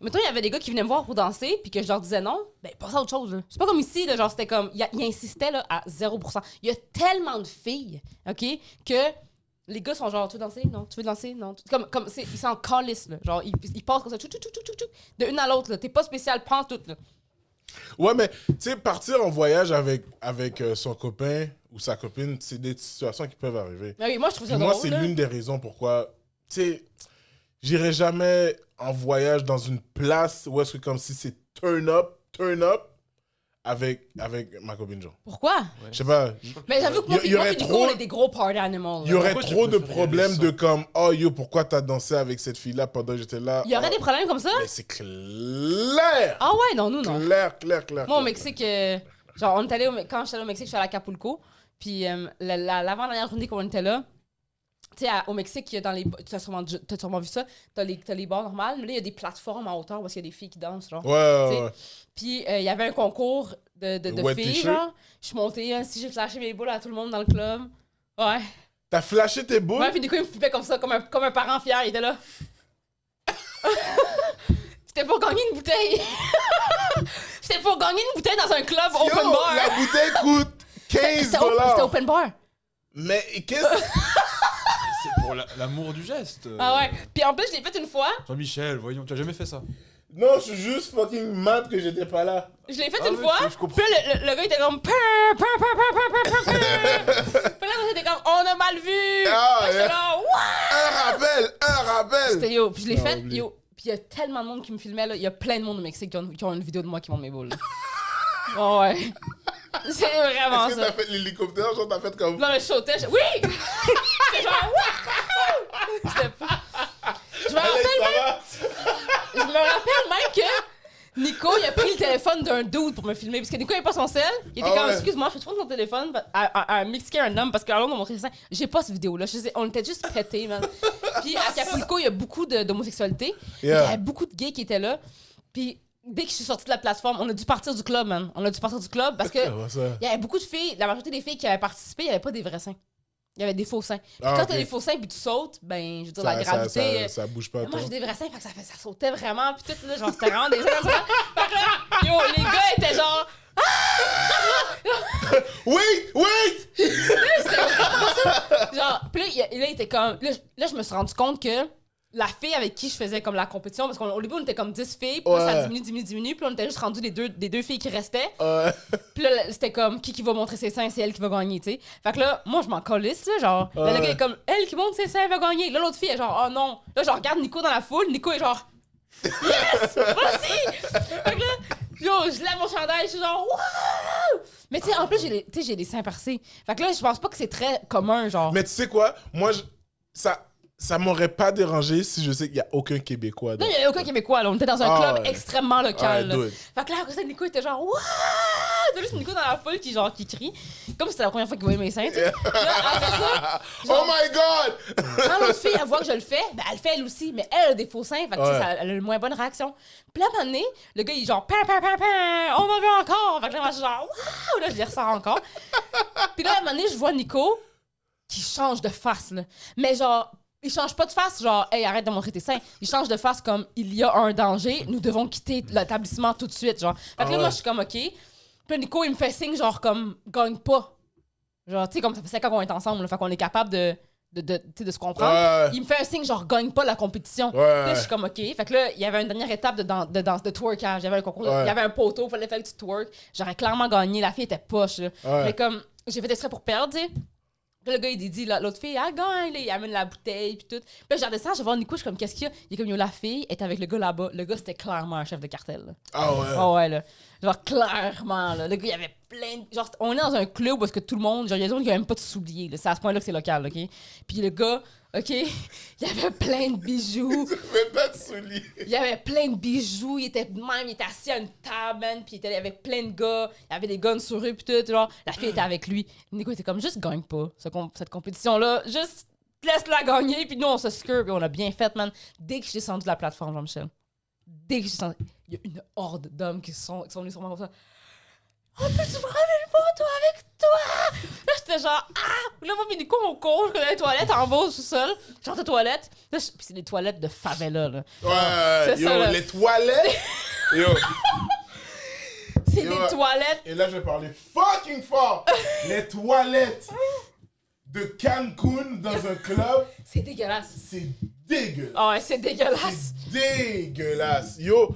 mettons, il y avait des gars qui venaient me voir pour danser, puis que je leur disais non, ben, passe à autre chose. Là. C'est pas comme ici, là, genre, c'était comme. Il insistait là, à 0%. Il y a tellement de filles, OK, que les gars sont genre, tu veux danser? Non. Tu veux danser? Non. Comme ils sont en calice, là. Genre, ils passent comme ça, de une à l'autre, là. T'es pas spécial, prends tout, là. Ouais, mais tu sais, partir en voyage avec son copain ou sa copine, c'est des situations qui peuvent arriver. Mais oui, moi, je trouve ça Moi, drôle. c'est là. l'une des raisons pourquoi, tu sais, j'irai jamais en voyage dans une place où est-ce que comme si c'est turn up avec ma copine, genre. Pourquoi? Je sais pas. Mais j'avoue que moi, Il y aurait puis Nico, trop- on est des gros party animals. Il y aurait Pourquoi tu trop de préférais problèmes le de sang? comme, oh yo, pourquoi t'as dansé avec cette fille-là pendant que j'étais là? Il y aurait Oh, des problèmes comme ça? Mais c'est clair! Ah ouais, non, nous, non. Clair. Moi, au Mexique, genre, on est allé quand j'étais allé au Mexique, je suis allée à Acapulco. Puis l'avant-dernière journée qu'on était là, tu sais, au Mexique, dans les, t'as sûrement vu ça, t'as les bars normales, mais là, il y a des plateformes en hauteur parce qu'il y a des filles qui dansent, genre. Ouais. Puis il y avait un concours de Wet filles, t-shirt? genre. Je suis montée, hein, si j'ai flashé mes boules à tout le monde dans le club. Ouais. T'as flashé tes boules? Ouais, puis du coup, il me flippait comme ça, comme un parent fier, il était là. C'était pour gagner une bouteille. C'était pour gagner une bouteille dans un club open Yo, bar. la bouteille coûte 15 C'était $. open bar. Mais qu'est-ce C'est pour l'amour du geste. Ah ouais. Puis en plus, je l'ai fait une fois. Jean-Michel, voyons, tu as jamais fait ça. Non, je suis juste fucking mad que j'étais pas là. Je l'ai fait Ah une ouais, fois. je comprends. Puis là, le gars était comme. Puis là, j'étais comme, on a mal vu. Ah, Là, j'étais yeah. là, what? Un rappel! C'était yo. Puis je l'ai Non, fait, oublie. yo. Puis il y a tellement de monde qui me filmait, là. Il y a plein de monde au Mexique qui ont une vidéo de moi qui montre mes boules. là. Oh, ouais. C'est vraiment Est-ce que ça. t'as fait l'hélicoptère, genre t'as fait comme... Non, mais je sautais. Oui! C'était genre, wouhou! C'était fou. Je me rappelle même que Nico, il a pris le téléphone d'un dude pour me filmer. Parce que Nico, il avait pas son sel. Il était Ah comme, ouais. excuse-moi, je peux prendre ton téléphone à un Mexicain, un homme, parce qu'alors, on m'a montré ça. J'ai pas cette vidéo-là. On était juste pétés, man. Puis à Acapulco, il y a beaucoup d'homosexualité. Yeah. Il y avait beaucoup de gays qui étaient là. Puis dès que je suis sortie de la plateforme, on a dû partir du club, man. On a dû partir du club parce que Comment ça? il y avait beaucoup de filles, la majorité des filles qui avaient participé, il n'y avait pas des vrais seins. Il y avait des faux seins. Puis Ah, quand ok. t'as des faux seins puis tu sautes, ben, je veux dire, la gravité. Ça bouge pas, Moi, toi. j'ai des vrais seins, fait que ça sautait vraiment, puis tout, là, genre, c'était vraiment des seins comme ça. Fait que là, yo, les gars étaient genre. Wait! Genre, puis là, il était comme. Là, je me suis rendu compte que la fille avec qui je faisais comme la compétition, parce qu'au début, on était comme 10 filles, puis là, ça Ouais. diminue, puis là, on était juste rendu des deux filles qui restaient. Ouais. Puis là, c'était comme qui va montrer ses seins, c'est elle qui va gagner, tu sais. Fait que là, moi, je m'en calisse, là, genre. Là, le gars est comme, elle qui montre ses seins, elle va gagner. Là, l'autre fille est genre, oh non. Là, je regarde Nico dans la foule, Nico est genre, yes, vas-y. Fait que là, yo, je lève mon chandail, je suis genre, waouh. Mais tu sais, en plus, j'ai des seins percés. Fait que là, je pense pas que c'est très commun, genre. Mais tu sais quoi? Moi, ça m'aurait pas dérangé si je sais qu'il y a aucun Québécois. Non, dedans. il y avait aucun Québécois, là. On était dans un Ah, club ouais. extrêmement local. Ouais, là. dude. Fait que là, après ça, Nico était genre, waouh! T'as juste Nico dans la foule qui crie. Comme si c'était la première fois qu'il voyait mes seins, tu sais. Là, après ça, Oh my God! quand l'autre fille, elle voit que je le fais, ben, elle le fait elle aussi, mais elle a des faux seins, fait que tu sais, Ouais. elle a une moins bonne réaction. Puis là, à un moment donné, le gars, il est genre, on en veut encore. Fait que là, moi, je suis genre, waouh! Là, je les ressors encore. Puis là, à un moment donné, je vois Nico qui change de face, là. Mais genre, il change pas de face, genre, hey, arrête de montrer tes seins. Il change de face comme, il y a un danger, nous devons quitter l'établissement tout de suite, genre. Fait que Ah là, ouais. moi, je suis comme, OK. Puis là, Nico, il me fait signe, genre, comme, gagne pas. Genre, tu sais, comme ça fait 5 ans qu'on est ensemble, là, fait qu'on est capable de se comprendre. Ouais. Il me fait un signe, genre, gagne pas la compétition. Ouais. Là, je suis comme, OK. Fait que là, il y avait une dernière étape de danse, de twerkage. Il y avait un concours, Ouais. il y avait un poteau, il fallait faire que tu twerk. J'aurais clairement gagné. La fille était poche, là. Ouais. Mais comme, j'ai fait exprès pour perdre, tu sais. Puis là, le gars, il dit, l'autre fille, elle gagne, là, il amène la bouteille, puis tout. Puis là, je redescends, je vais voir Nico, je suis comme, qu'est-ce qu'il y a? Il est comme, yo, la fille est avec le gars là-bas. Le gars, c'était clairement un chef de cartel, là. Ah ouais. Ah ouais, là. Genre, clairement, là. Le gars, il y avait plein de... Genre, on est dans un club où est-ce que tout le monde... Genre, il y a des gens qui n'ont même pas de souliers, là. C'est à ce point-là que c'est local, OK? Puis le gars, OK, il y avait plein de bijoux. Fais pas de souliers. Il y avait plein de bijoux. Il était assis à une table, man. Puis il était avec plein de gars. Il y avait des guns sur eux, puis tout. Genre, la fille était avec lui. Nico était comme, juste gagne pas cette compétition-là. Juste laisse-la gagner, puis nous, on se scure, puis on a bien fait, man. Dès que je suis descendu de la plateforme, Jean-Michel, dès que je suis descendu, il y a une horde d'hommes qui sont venus sur moi comme ça. Oh, peux-tu prendre une photo avec toi? Là, j'étais genre, ah! Là, moi, puis du coup, on court, je connais les toilettes en bas au sous-sol. Je rentre aux toilettes. Là, puis c'est des toilettes de favela, là. Ouais, C'est yo, ça, là. les toilettes. Yo. C'est Yo, des toilettes. Et là, je vais parler fucking fort. Les toilettes de Cancun dans un club, C'est dégueulasse. c'est dégueulasse. Ah ouais, c'est dégueulasse. C'est dégueulasse. Yo,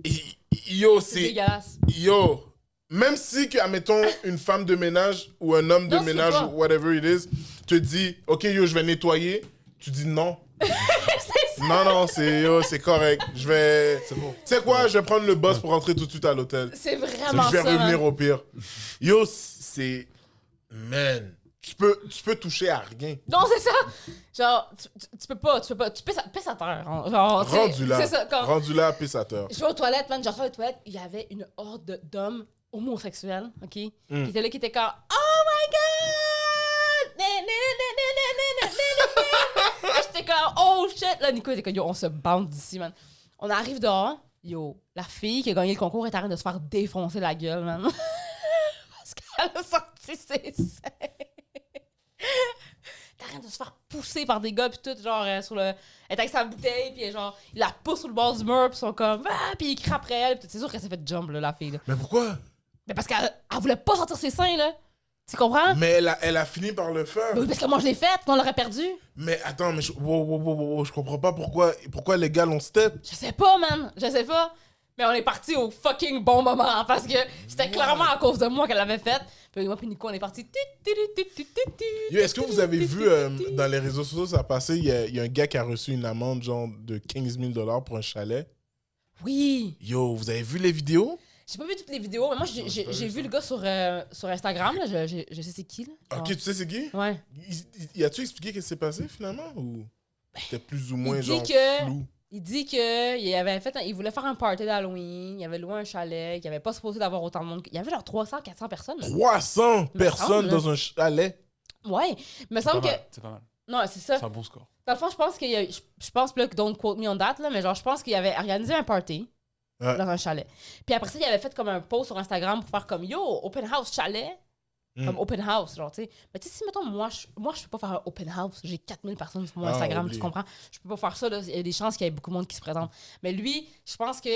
C'est c'est... dégueulasse. Yo, même si, admettons, une femme de ménage ou un homme de Non, c'est ménage pas. ou whatever it is, te dit, OK, yo, je vais nettoyer, tu dis non. C'est ça. Non, c'est correct. Je vais... C'est bon. Tu sais quoi, je vais prendre le bus pour rentrer tout de suite à l'hôtel. C'est vraiment Je vais ça. revenir man. au pire. Yo, c'est... Man, tu peux toucher à rien. Non, c'est ça. Genre, tu peux pas. Tu pisses à terre. Genre, tu sais, Rendu là. C'est ça. Quand Rendu là, pissateur. je vais aux toilettes, man, je ressors des toilettes, il y avait une horde d'hommes homosexuels, OK? Qui étaient là, qui étaient comme « Oh my God! Né, né, né, né, né, né, né, né, né. Là, j'étais comme « Oh shit! » Là, Nico était comme « Yo, on se bande d'ici, man. » On arrive dehors. Yo, la fille qui a gagné le concours est en train de se faire défoncer la gueule, man. Parce qu'elle a sorti ses seins. T'es en train de se faire pousser par des gars, pis tout, genre, sur le... Elle est avec sa bouteille, pis genre, il la pousse sur le bord du mur, pis ils sont comme... Ah! Pis ils crient après elle, pis c'est sûr qu'elle s'est fait jump, là, la fille, là. Mais pourquoi? Mais parce qu'elle voulait pas sortir ses seins, là. Tu comprends? Mais elle a fini par le faire. Mais oui, parce que moi, je l'ai faite, on l'aurait perdu. Mais attends, mais je comprends pas pourquoi les gars l'ont step. Je sais pas, man. Je sais pas. Mais on est parti au fucking bon moment, parce que c'était clairement à cause de moi qu'elle l'avait faite. Puis moi, puis Nico, on est parti... Yo, est-ce que vous avez vu dans les réseaux sociaux, ça a passé, il y a un gars qui a reçu une amende genre de 15 000 $ pour un chalet. Oui. Yo, vous avez vu les vidéos? J'ai pas vu toutes les vidéos, mais moi, j'ai vu le gars sur Instagram, là. Je sais c'est qui, là. Ok, Genre. tu sais c'est qui? Ouais. Y a-tu expliqué qu'est-ce qui s'est passé finalement? Ou c'était plus ou moins il dit genre que- flou? Il dit il voulait faire un party d'Halloween, il avait loué un chalet, qu'il avait pas supposé d'avoir autant de monde. Il y avait genre 300, 400 personnes. 300 personnes semble. dans un chalet? Ouais. Il me semble que. C'est pas mal. Non, c'est ça. C'est un bon score. Dans le fond, je pense qu'il y a. Je pense là, que don't quote me on that, là, mais genre, je pense qu'il avait organisé un party Ouais. dans un chalet. Puis après ça, il avait fait comme un post sur Instagram pour faire comme Yo, open house chalet. Comme open house, genre, tu sais. Mais tu sais, si, mettons, moi, je peux pas faire un open house. J'ai 4000 personnes sur mon Ah, Instagram, oublie. tu comprends? Je peux pas faire ça, là. Il y a des chances qu'il y ait beaucoup de monde qui se présente. Mais lui, je pense que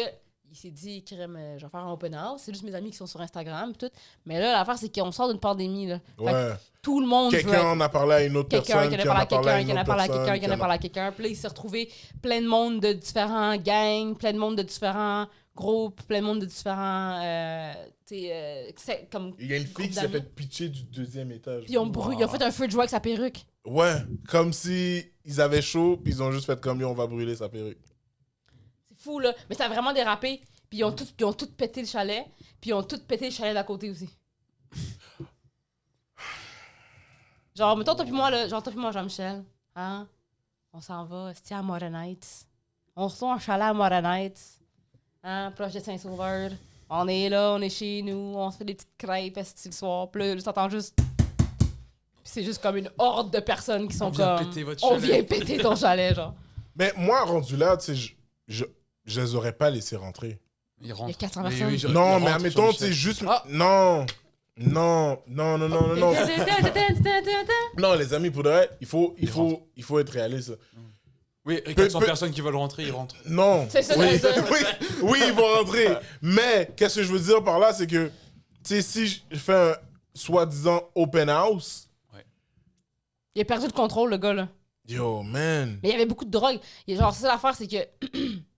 il s'est dit, crème, je vais faire un open house. C'est juste mes amis qui sont sur Instagram et tout. Mais là, l'affaire, c'est qu'on sort d'une pandémie, là. Fait que Ouais. tout le monde veut être Quelqu'un en a parlé à une autre quelqu'un personne, qui en qui a en parlé a à parlé à quelqu'un, une qui en a autre parlé à personne. quelqu'un, qui en a qui parlé à quelqu'un. Puis là, il s'est retrouvé plein de monde de différents gangs, plein de monde de différents groupes, plein de monde de différents... comme... Il y a une fille qui s'est d'amis. fait pitcher du 2e étage. Puis ils ont fait un feu de joie avec sa perruque. Ouais, comme si ils avaient chaud, puis ils ont juste fait comme lui, on va brûler sa perruque. C'est fou, là. Mais ça a vraiment dérapé. Puis ils ont tout pété le chalet. Puis ils ont tout pété le chalet d'à côté aussi. Genre, mettons, toi puis moi, là, Jean-Michel, hein? On s'en va, c'est à Moronite. On reçoit un chalet à Moronite. Hein? Proche de Saint-Sauveur. On est là, on est chez nous, on se fait des petites crêpes esti, le soir. Puis là, t'entends juste... Puis c'est juste comme une horde de personnes qui sont On vient comme... péter votre On chalet. vient péter ton chalet, genre. Mais moi, rendu là, tu sais, je les aurais pas laissés rentrer. Il rentre. Il y a 400 Mais personnes. oui, Non, il mais rentre admettons, sur tu sais, juste... Ah. Non, non, non, non, non, non, non. Non, les amis, pour de vrai, il faut être réaliste. Oui, 400 personnes qui veulent rentrer, ils rentrent. Non. C'est ça, oui, j'allais dire. oui, ils vont rentrer. Mais, qu'est-ce que je veux dire par là, c'est que, tu sais, si je fais un soi-disant open house, Il a perdu le contrôle, le gars, là. yo, man. Mais il y avait beaucoup de drogue. Genre, c'est ça l'affaire, c'est que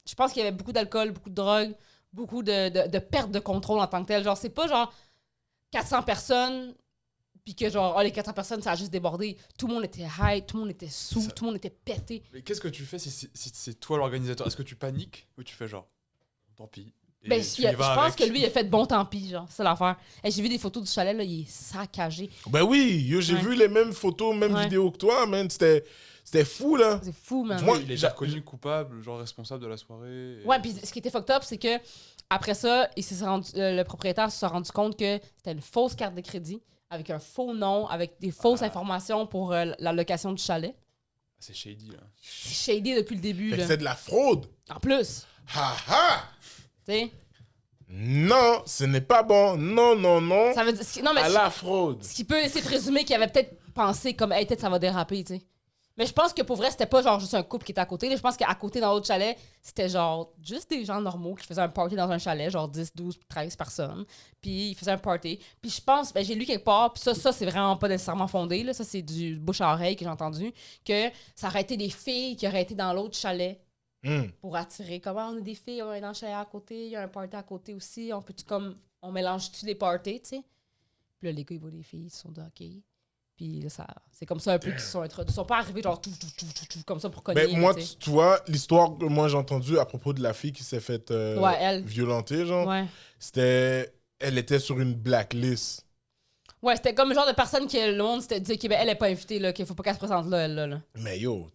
je pense qu'il y avait beaucoup d'alcool, beaucoup de drogue, beaucoup de perte de contrôle en tant que tel. Genre, c'est pas genre 400 personnes, puis que genre, les 400 personnes, ça a juste débordé. Tout le monde était high, tout le monde était sous, Ça- tout le monde était pété. Mais qu'est-ce que tu fais si c'est toi l'organisateur? Est-ce que tu paniques ou tu fais genre, tant pis? Et Ben, tu je y vas pense avec? que lui, il a fait bon tant pis, genre, c'est l'affaire. Et j'ai vu des photos du chalet, là, il est saccagé. Ben oui, yo, j'ai Ouais. vu les mêmes photos, mêmes Ouais. vidéos que toi, man. C'était fou, là. C'est fou, man. Moi, Il est déjà reconnu coupable, genre responsable de la soirée. Ouais, puis ce qui était fucked up, c'est que après ça, le propriétaire se rendu compte que c'était une fausse carte de crédit avec un faux nom, avec des fausses informations pour la location du chalet. C'est shady, là. C'est shady depuis le début, Fait que là. c'est de la fraude. En plus, Ha ha! tu sais. Non, ce n'est pas bon. Non, non, non. Ça veut dire... Non, mais À la fraude. ce qui peut laisser présumer qu'il avait peut-être pensé comme, hey, peut-être ça va déraper, tu sais. Mais je pense que pour vrai, c'était pas genre juste un couple qui était à côté. Là. Je pense qu'à côté, dans l'autre chalet, c'était genre juste des gens normaux qui faisaient un party dans un chalet, genre 10, 12, 13 personnes. Puis ils faisaient un party. Puis je pense, j'ai lu quelque part, puis ça c'est vraiment pas nécessairement fondé, là. Ça, c'est du bouche à oreille que j'ai entendu, que ça aurait été des filles qui auraient été dans l'autre chalet pour attirer. Comment on a des filles, on est dans le chalet à côté, il y a un party à côté aussi. On peut-tu comme, on mélange-tu les parties, tu sais? Puis là, les gars, ils voient des filles, ils sont de hockey. Puis là, c'est comme ça un peu qu'ils se sont introduits. Ils sont pas arrivés genre tout, comme ça pour cogner. Mais moi, tu sais. tu vois, l'histoire que moi j'ai entendue à propos de la fille qui s'est faite Ouais, elle. violenter, genre, Ouais. c'était... Elle était sur une blacklist. Ouais, c'était comme le genre de personne que le monde s'était dit, OK, ben elle est pas invitée, là, qu'il faut pas qu'elle se présente là, elle, là. Mais yo,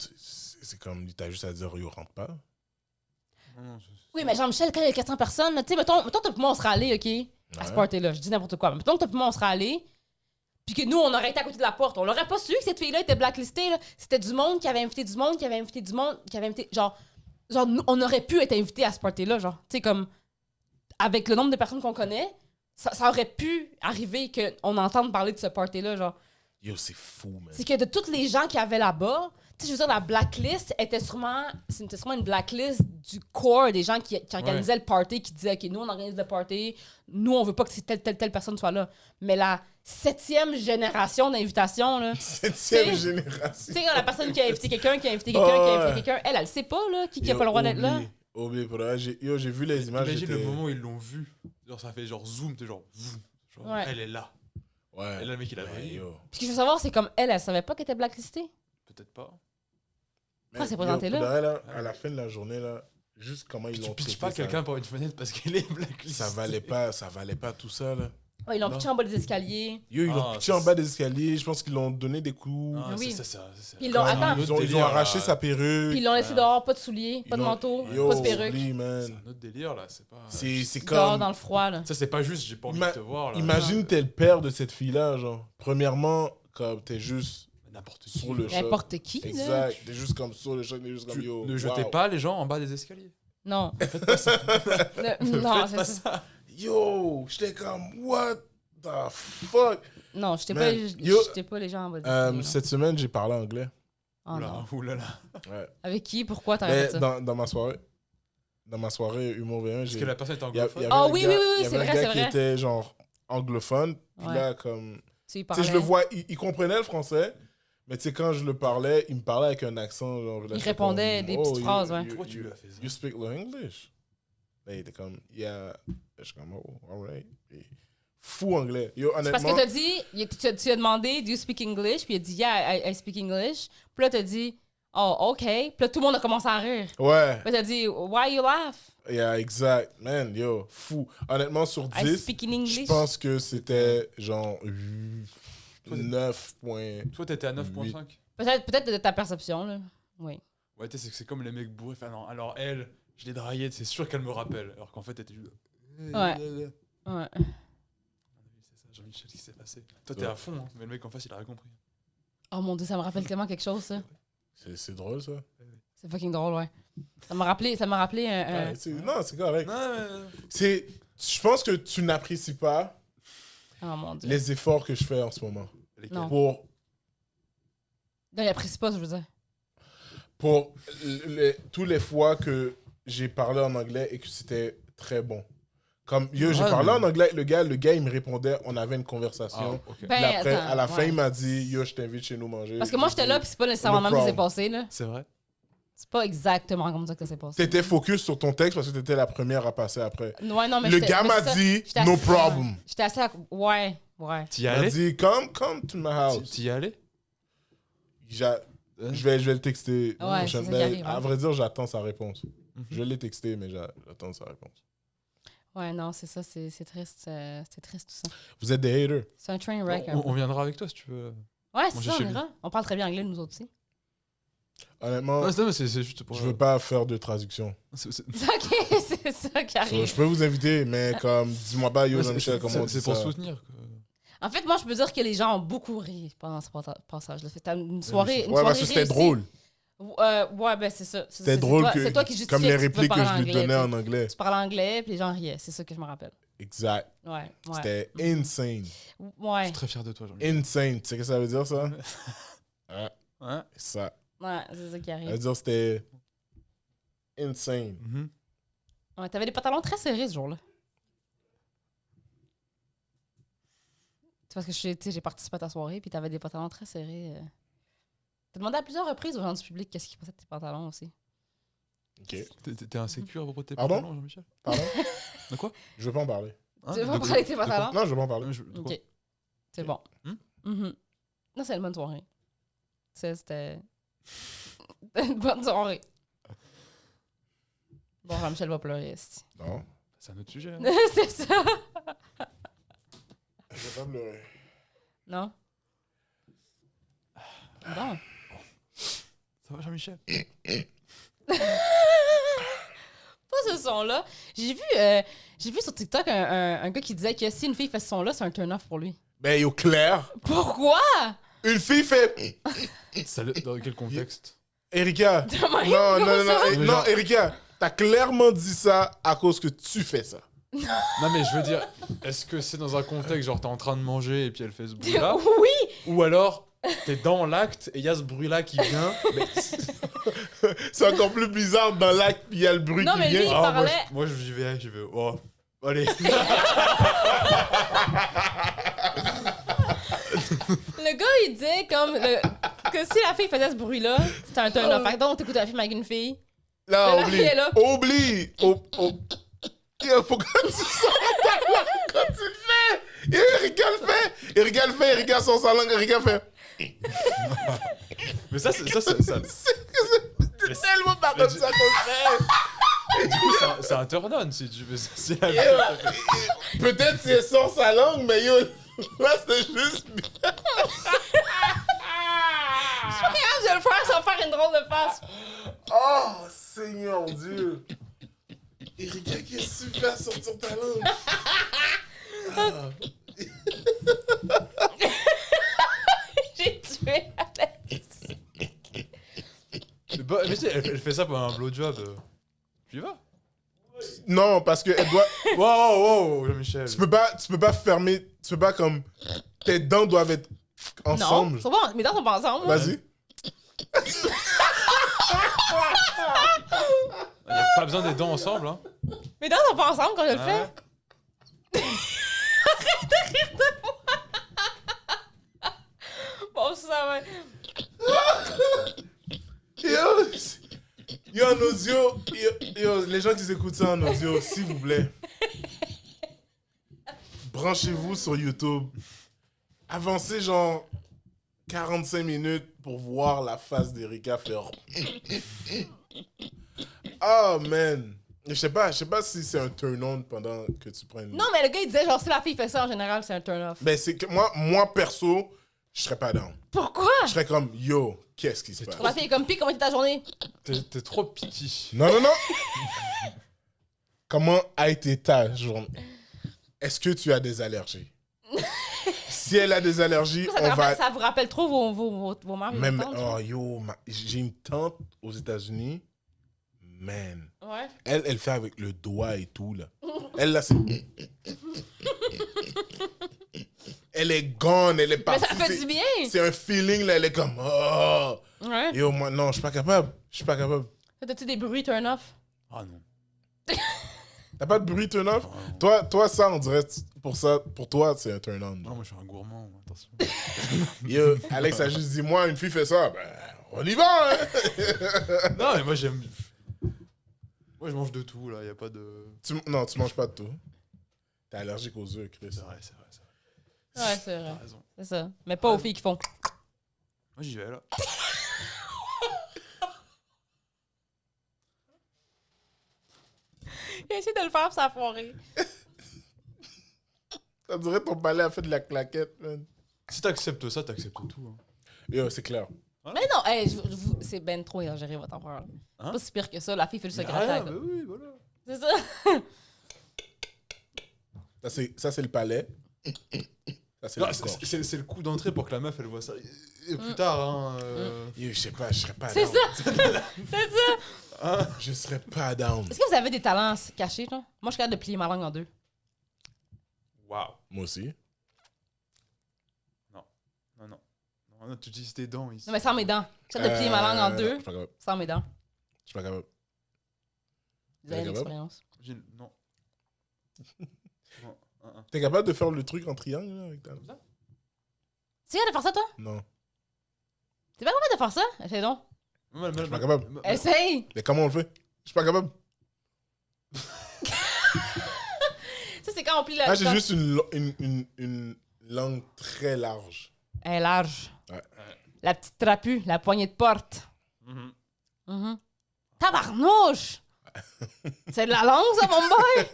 c'est comme, t'as juste à dire, yo, rentre pas. Non, Oui, mais Jean-Michel, quand il y a 400 personnes, tu sais, mettons toi et moi, on serait allés, OK, à ce Ouais. party-là. Je dis n'importe quoi. Mais mettons que toi et moi, on serait allés, puis que nous, on aurait été à côté de la porte. On l'aurait pas su que cette fille-là était blacklistée, là. C'était du monde qui avait invité du monde, qui avait invité du monde, qui avait invité... Genre nous, on aurait pu être invités à ce party-là, genre. Tu sais, comme... Avec le nombre de personnes qu'on connaît, ça aurait pu arriver qu'on entende parler de ce party-là, genre. Yo, c'est fou, man. C'est que de tous les gens qu'il y avait là-bas, tu sais, je veux dire, la blacklist c'était sûrement une blacklist du core des gens qui organisaient le party, qui disaient, OK, nous, on organise le party, nous, on veut pas que telle personne soit là. Mais la 7e génération d'invitation, là, 7e Tu génération. sais, la personne qui a invité quelqu'un, elle sait pas, là, qui a Yo, pas le droit d'être là. Oublie, pour vrai, j'ai vu les images. Imagine le j'étais- moment où ils l'ont vu. Genre, ça fait genre zoom, t'es genre. Zoom. Genre, Ouais. elle est là. Ouais. Et là, le mec, il a Mais brillé. yo. Ce que je veux savoir, c'est comme elle savait pas qu'elle était blacklistée. Peut-être pas. Pourquoi c'est Yo, présenté pour là? de vrai, là, à la fin de la journée, là, juste comment ils Tu l'ont pitches traité, pas ça- quelqu'un par une fenêtre parce qu'elle est blacklistée. ça valait pas tout ça, là. Ouais, ils l'ont Non. pitché en bas des escaliers. Yo, ils l'ont Ah, pitché ça, en bas des escaliers, je pense qu'ils l'ont donné des coups. Ah, Oui. c'est ça. Puis ils l'ont- attends. Ils ont arraché sa perruque. Puis ils l'ont laissé dehors, pas de souliers, pas de Ils l'ont- manteau, Yo, pas de perruque. oublie, C'est man. un autre délire là, c'est pas. C'est Dehors comme... dans le froid, là. Ça, c'est pas juste, j'ai pas envie de te voir là. Imagine t'es le père de cette fille-là, genre. Premièrement, comme t'es juste N'importe qui. sur le choc. N'importe qui, là. Exact. T'es juste comme sur le choc, t'es juste comme yo. Ne jetez wow. pas les gens en bas des escaliers. Non. Faites pas ça. Non, Faites c'est pas ça. ça. Yo, j'étais comme, what the fuck? Non, je Man, yo, t'ai pas les gens en bas des escaliers, non. Cette semaine, j'ai parlé anglais. Oh non. Oulala. Ouais. Avec qui? Pourquoi t'as Mais fait ça? dans ma soirée. Dans ma soirée Humour V1, Est-ce j'ai... que la personne est il y a- anglophone il y avait Ah un oui, gars- oui, oui, il y c'est avait vrai, un c'est gars qui vrai. était genre anglophone. Puis Ouais. là, comme... Tu y Tu sais, je parlais. le vois, il comprenait le français. Mais tu sais, quand je le parlais, il me parlait avec un accent. Genre, là, Il j'étais répondait comme, des petites phrases, ouais. Pourquoi tu lui as fait ça? You speak the English? Là, il était comme, yeah. Je suis comme, oh, alright. Et fou anglais. Yo, C'est parce honnêtement, que t'as dit, tu as demandé, do you speak English? Puis il a dit, yeah, I speak English. Puis là, t'as dit, oh, OK. Puis là, tout le monde a commencé à rire. ouais, Puis t'as dit, why you laugh? yeah, exact. Man, yo, fou. Honnêtement, sur I 10, speak in je English. pense que c'était genre 9 points. Toi, t'étais à 9.5. Peut-être de ta perception, là. Oui. Ouais, tu sais, c'est comme les mecs bourrés. Enfin, non, alors elle, je l'ai draguée, c'est sûr qu'elle me rappelle. Alors qu'en fait, t'étais juste. Ouais. Ouais. C'est ça, Jean-Michel, ce qui s'est passé. Toi, t'es Ouais. à fond, hein, mais le mec en face, il a rien compris. Oh mon Dieu, ça me rappelle tellement quelque chose, ça. C'est drôle, ça. C'est fucking drôle, ouais. Ça m'a rappelé un... Ouais, non, c'est correct. Non, Je pense que tu n'apprécies pas Oh mon Dieu. les efforts que je fais en ce moment. Non. Pour Non, il apprécie pas, je veux dire. pour tous les fois que j'ai parlé en anglais et que c'était très bon. Comme, yo, j'ai Ah, parlé mais- en anglais avec le gars, il me répondait, on avait une conversation. ok. Puis Ben, après, attends, à la fin, ouais. il m'a dit, yo, je t'invite chez nous manger. Parce que moi, J'ai j'étais dit, là, puis c'est pas nécessairement No même ce qui s'est problem. passé, là. C'est vrai. C'est pas exactement comme ça que ça s'est passé. T'étais focus sur ton texte parce que t'étais la première à passer après. Ouais, non, mais Le j'étais- gars mais m'a c'est ça, dit, j'étais no assez- problem. J'étais assez... Ouais. T'y Il m'a allais dit, come to my house. T'y allais Je vais le texter. Ouais, prochaine- c'est ça qui mais arrive, hein. à vrai dire, j'attends sa réponse. Mhm. Je l'ai texté, mais j'attends sa réponse. Ouais, non, c'est ça, c'est triste. C'est triste, tout ça. Vous êtes des haters. C'est un train wreck, un peu. On viendra avec toi si tu veux. Ouais, c'est manger ça, on chez lui. ira. On parle très bien anglais, nous autres aussi. Honnêtement, Ouais, c'est juste pour. je veux pas faire de traduction. C'est OK, c'est ça qui So, arrive. je peux vous inviter, mais comme, dis-moi pas, yo, Jean-Michel, comment on dit c'est pour ça? soutenir. quoi. En fait, moi, je peux dire que les gens ont beaucoup ri pendant ce passage-là. C'était une soirée, Ouais, parce que c'était réussie. drôle. Ouais, ben c'est ça. C'était drôle c'est toi qui justifiais comme les que tu pouvais répliques que je parler lui anglais, donnais tu en anglais. Tu parlais anglais, puis les gens riaient. C'est ça que je me rappelle. Exact. Ouais. C'était insane. Je Ouais. suis très fier de toi, Jean-Michel. Insane. Tu sais ce que ça veut dire, ça? Hein? Ça. Ouais, c'est ça qui Ça veut arrive. dire c'était insane. Mhm. Ouais, t'avais des pantalons très serrés ce jour-là. C'est parce que j'ai participé à ta soirée, puis t'avais des pantalons très serrés. T'as demandé à plusieurs reprises aux gens du public qu'est-ce qu'ils pensaient de tes pantalons aussi. OK. T'es insécure à propos de tes Pardon? pantalons, Jean-Michel? Pardon? De quoi? Je veux pas en parler. Hein? Tu veux pas De- parler de tes de quoi? pantalons? Non, je veux pas en parler. De quoi? Ok. C'est bon. Hmm? Mhm. Non, c'est une bonne soirée. C'était une bonne soirée. Bon, Jean-Michel va pleurer. esti. Non. C'est un autre sujet. Hein? C'est ça. Je vais pas pleurer. Non? Bon. Ça va, Jean-Michel? Pas ce son-là. J'ai vu sur TikTok un gars qui disait que si une fille fait ce son-là, c'est un turn-off pour lui. Ben, yo, Claire, Pourquoi? une fille fait... Dans quel contexte? Erika. De même, Non, comme non, non, ça? non, non, Erika, t'as clairement dit ça à cause que tu fais ça. Non, mais je veux dire, est-ce que c'est dans un contexte genre t'es en train de manger et puis elle fait ce bruit-là? Oui! Ou alors t'es dans l'acte et il y a ce bruit-là qui vient? Mais... C'est encore plus bizarre dans l'acte, puis il y a le bruit Non, qui mais lui, vient. il Ah, parlait- moi j'y vais. Oh, allez. Le gars, il disait que si la fille faisait ce bruit-là, c'était un turn-off. Fait que donc, t'écoutes un film avec une fille. Là, Là, oublie. il est là. Oublie. Yo, pourquoi tu sors ta langue quand tu le fais? Yo, Erika le fait. Erika le fait. Erika sort sa langue. Erika fait. Mais ça. C'est tellement pas Mais comme ça qu'on le fait. Du coup, c'est un turn-on si tu veux. C'est la Yo, peut-être si elle sort sa langue, mais yo, là, c'est juste bien. Je vais le faire sans faire une drôle de face. Oh, Seigneur Dieu. Erika, qu'est-ce que tu fais à sortir ta langue? J'ai tué Alex. Mais tu sais, elle fait ça pendant un blowjob. Tu y vas? Non, parce que elle doit. Wow, Jean-Michel. Tu peux pas fermer. Tu peux pas comme. Tes dents doivent être ensemble. Non, mes dents sont pas ensemble. moi. Vas-y. Il a pas besoin des dents ensemble, hein. Mes dents sont pas ensemble quand je le Ah fais. ouais? Arrête de rire de moi. Bon, ça va. Yo, en audio. Yo, les gens qui écoutent ça en audio, s'il vous plaît. Branchez-vous sur YouTube. Avancez genre 45 minutes pour voir la face d'Erika faire. Oh man. Je sais pas si c'est un turn-on pendant que tu prennes. Non, mais le gars, il disait genre, si la fille fait ça, en général, c'est un turn-off. Ben, c'est que moi perso, je serais pas down. Pourquoi? Je serais comme, yo, qu'est-ce qui se passe? La fille est comme, pis comment était ta journée? T'es trop piqué. Non. Comment a été ta journée? Est-ce que tu as des allergies? Si elle a des allergies, Ça vous rappelle trop vos mères et Même, vos tantes? oh yo, j'ai une tante aux États-Unis. Man. Ouais. Elle fait avec le doigt et tout, là. Elle, là, c'est... Elle est gone, elle est Mais partie. ça fait du bien! C'est un feeling, là, elle est comme... Oh. Ouais. Yo, moi, non, je suis pas capable. T'as-tu des bruits turn-off? Ah non. T'as pas de bruit turn-off? Non. Toi, ça, on dirait... Pour toi, c'est un turn-on. Non, moi je suis un gourmand, attention. Yo, Alex a juste dit, moi, une fille fait ça, ben, on y va, hein? Non, mais moi j'aime. Moi je mange de tout, là, y a pas de. Non, tu manges pas de tout. T'es allergique aux œufs, Chris. C'est vrai. Ouais, c'est vrai. T'as raison. C'est ça. Mais pas aux filles qui font. Moi j'y vais, là. J'ai essayé de le faire, puis ça a foiré. Ça dirait ton palais a fait de la claquette, man. Si t'acceptes ça, t'acceptes tout. Hein. Yo, c'est clair. Mais non, hey, c'est ben trop exagéré votre affaire. C'est Hein? pas si pire que ça. La fille fait juste se Mais gratter rien, la bah oui, voilà. C'est ça. Ça, c'est le palais. Ça, c'est le Non, corps. c'est le coup d'entrée pour que la meuf elle voit ça. Et plus tard, hein. Yo, je sais pas, je serais pas C'est down. ça! C'est ça! Je serais pas down. Est-ce que vous avez des talents cachés, genre? Moi, je suis capable de plier ma langue en deux. Waouh. Moi aussi. Non, tu utilises tes dents ici. Non, mais sans mes dents. Je suis capable de plier ma langue en Je deux, suis pas capable. sans mes dents. Je suis pas capable. Vous avez T'es capable? l'expérience. Non. Non. T'es capable de faire le truc en triangle là, avec ta... Tu es capable de faire ça, toi? Non. T'es pas capable de faire ça? Essaye donc. Je suis pas capable. Essaye! Mais comment on le fait? Je suis pas capable. Ça, c'est quand on plie la... Ah, j'ai juste une langue très large. Elle est large. Ouais. La petite trapue, la poignée de porte. Mhm. Mhm. Tabarnouche! C'est de la langue, ça, mon boy!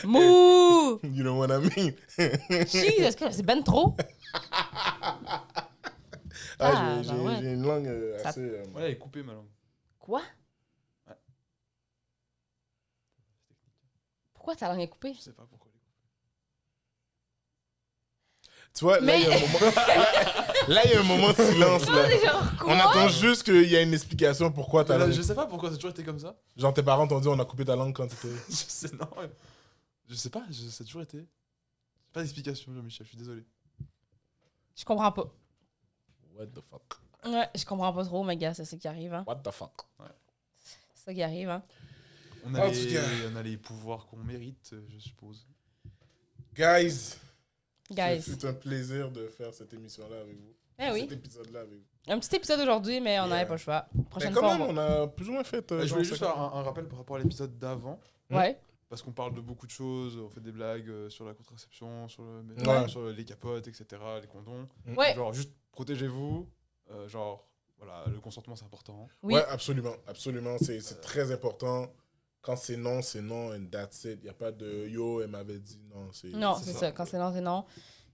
Mouh! You know what I mean? Jeez, est-ce que c'est ben trop? Ah, j'ai ouais. une langue Ça- assez... Ouais, elle est coupée, ma langue. Quoi? Ouais. Pourquoi ta langue est coupée? Je sais pas pourquoi elle est coupée. Tu vois, là, Mais- il y a un moment... là, il y a un moment de silence, là. C'est genre quoi? On attend juste qu'il y ait une explication pourquoi ta langue... Je sais pas pourquoi ça a toujours été comme ça. Genre, tes parents t'ont dit on a coupé ta langue quand t'étais... Je sais, non. Je sais pas, ça a toujours été. Pas d'explication, Jean-Michel, je suis désolé. Je comprends pas. What the fuck? Ouais, je comprends pas trop, mais gars, c'est ça qui arrive, hein. What the fuck? C'est ça qui arrive, hein. On En a, tout cas. on a les pouvoirs qu'on mérite, je suppose. Guys, Guys. c'est un plaisir de faire cette émission-là avec vous. Eh oui. Cet épisode-là avec vous. Un petit épisode aujourd'hui, mais on Yeah. n'avait pas le choix. Mais Prochaine quand fois, même, on va... on a plus ou moins fait... je genre voulais juste 50. faire un rappel par rapport à l'épisode d'avant. Ouais. Parce qu'on parle de beaucoup de choses, on fait des blagues sur la contraception, sur, Ouais. sur les capotes, etc., les condoms. Ouais. Genre, juste protégez-vous. Genre, voilà, le consentement, c'est important. Oui. Ouais, absolument. Absolument. C'est très important. Quand c'est non, and that's it. Il n'y a pas de yo, elle m'avait dit non. Non, c'est c'est ça. ça. Quand c'est non, c'est non.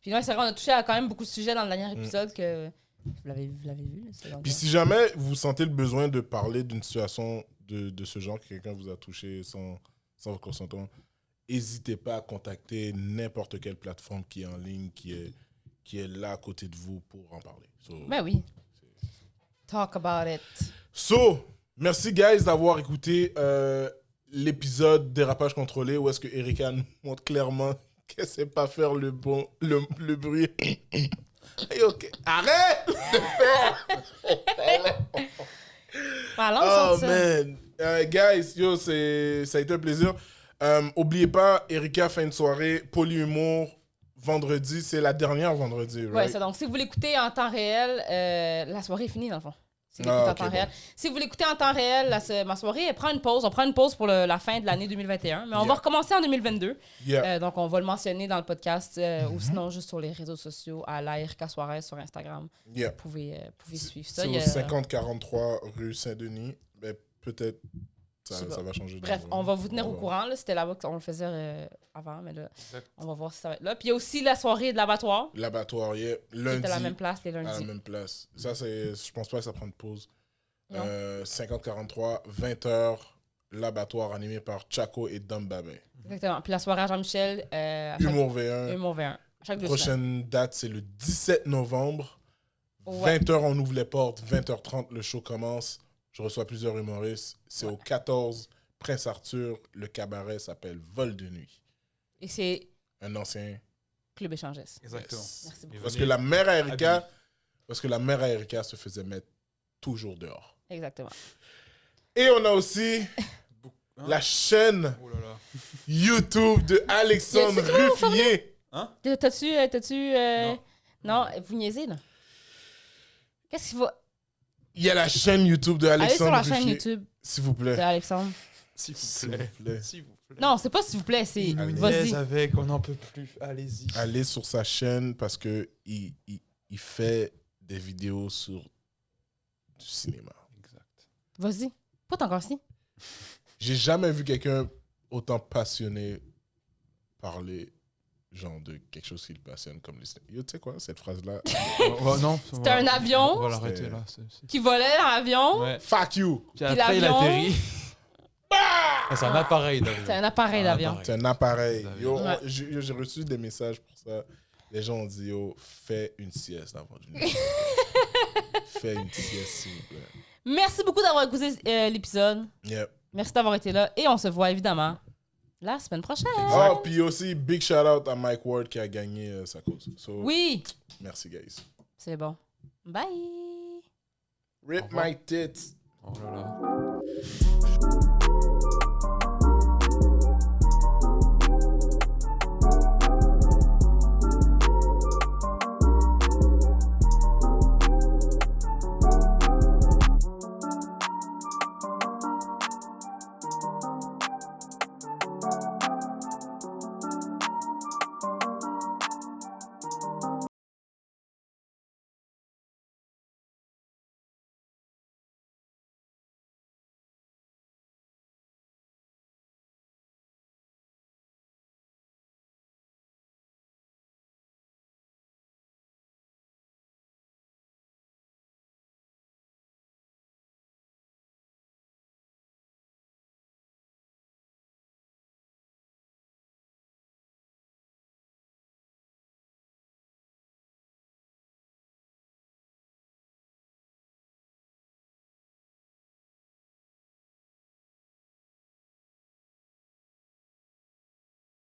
Puis là, c'est vrai, on a touché à quand même beaucoup de sujets dans le dernier épisode que... Vous l'avez vu, là, c'est dans le- Puis si jamais vous sentez le besoin de parler d'une situation de ce genre, que quelqu'un vous a touché sans votre consentement, n'hésitez pas à contacter n'importe quelle plateforme qui est en ligne, qui est là à côté de vous pour en parler. Ben oui. Talk about it. So, merci guys d'avoir écouté l'épisode Dérapage contrôlé où est-ce que Erika nous montre clairement qu'elle sait pas faire le bruit. Hey, ok. Arrête de faire. Parlons Oh de ça. man. Guys, yo, ça a été un plaisir. Oubliez pas, Erika, fin de soirée, Polyhumour, vendredi, c'est la dernière vendredi, Ouais, right? ça. Donc, si vous l'écoutez en temps réel, la soirée est finie, dans le fond. Si vous Ah, l'écoutez ok, en temps bon. réel. Si vous l'écoutez en temps réel, ma soirée, elle prend une pause. On prend une pause pour la fin de l'année 2021. Mais on va Yeah. recommencer en 2022. Yeah. Donc, on va le mentionner dans le podcast ou sinon juste sur les réseaux sociaux à la Erika Suarez sur Instagram. Yeah. Vous pouvez suivre ça. C'est Il y au a- 5043 rue Saint-Denis. Ben, peut-être Je sais pas. ça va changer. Bref, d'endroit. on va vous tenir au va- courant. Là. C'était là-bas qu'on le faisait avant, mais là, Exact. on va voir si ça va être là. Puis il y a aussi la soirée de l'abattoir, L'abattoir, yeah. qui est Lundi, à la même place les à la lundis. même place. Ça, je pense pas que ça prend de pause. Non. 5043, 20h, l'abattoir animé par Chaco et Dom Babin. Exactement. Puis la soirée à Jean-Michel, à chaque Humour V1. Humour V1. À chaque 2 semaines. Prochaine date, c'est le 17 novembre. Ouais. 20h, on ouvre les portes. 20h30, le show commence. Je reçois plusieurs humoristes. C'est au 14 Prince Arthur. Le cabaret s'appelle Vol de nuit. Et c'est Un ancien. Club Échangiste. Exactement. Yes. Merci beaucoup. Et Parce venez que la mère à Erika, habillé. se faisait mettre toujours dehors. Exactement. Et on a aussi Hein? la chaîne Oh là là. YouTube de Alexandre Y a-tu du monde, Ruffier. Hein? T'as-tu Non. Non, vous niaisez, là. Qu'est-ce qu'il faut... Il y a la chaîne YouTube de Allez sur Alexandre la chaîne Ruffier. YouTube S'il vous plaît. d'Alexandre. S'il S'il vous plaît. vous plaît. S'il vous plaît. Non, c'est pas s'il vous plaît, c'est... Il nous Allez. Vas-y. niaise avec, on n'en peut plus. Allez-y. Allez sur sa chaîne parce que il fait des vidéos sur du cinéma. Exact. Vas-y. Pourquoi t'es encore ici? J'ai jamais vu quelqu'un autant passionné parler genre de quelque chose qui le passionne comme les cinémas. Yo, tu sais quoi, cette phrase-là? Non. C'était un avion On va C'était- l'arrêter là. qui volait dans l'avion. Ouais. Fuck you! Puis après, il l'avion. atterrit. Ah, c'est un appareil d'avion. C'est un appareil d'avion. C'est un appareil. Yo, Ouais. j'ai reçu des messages pour ça. Les gens ont dit, yo, fais une sieste avant de venir. Fais une sieste, s'il vous plaît. Merci beaucoup d'avoir écouté l'épisode. Yep. Merci d'avoir été là. Et on se voit évidemment la semaine prochaine. Ah, puis aussi, big shout out à Mike Ward qui a gagné sa cause. So, Oui. merci, guys. C'est bon. Bye. Rip my tits. Oh là là.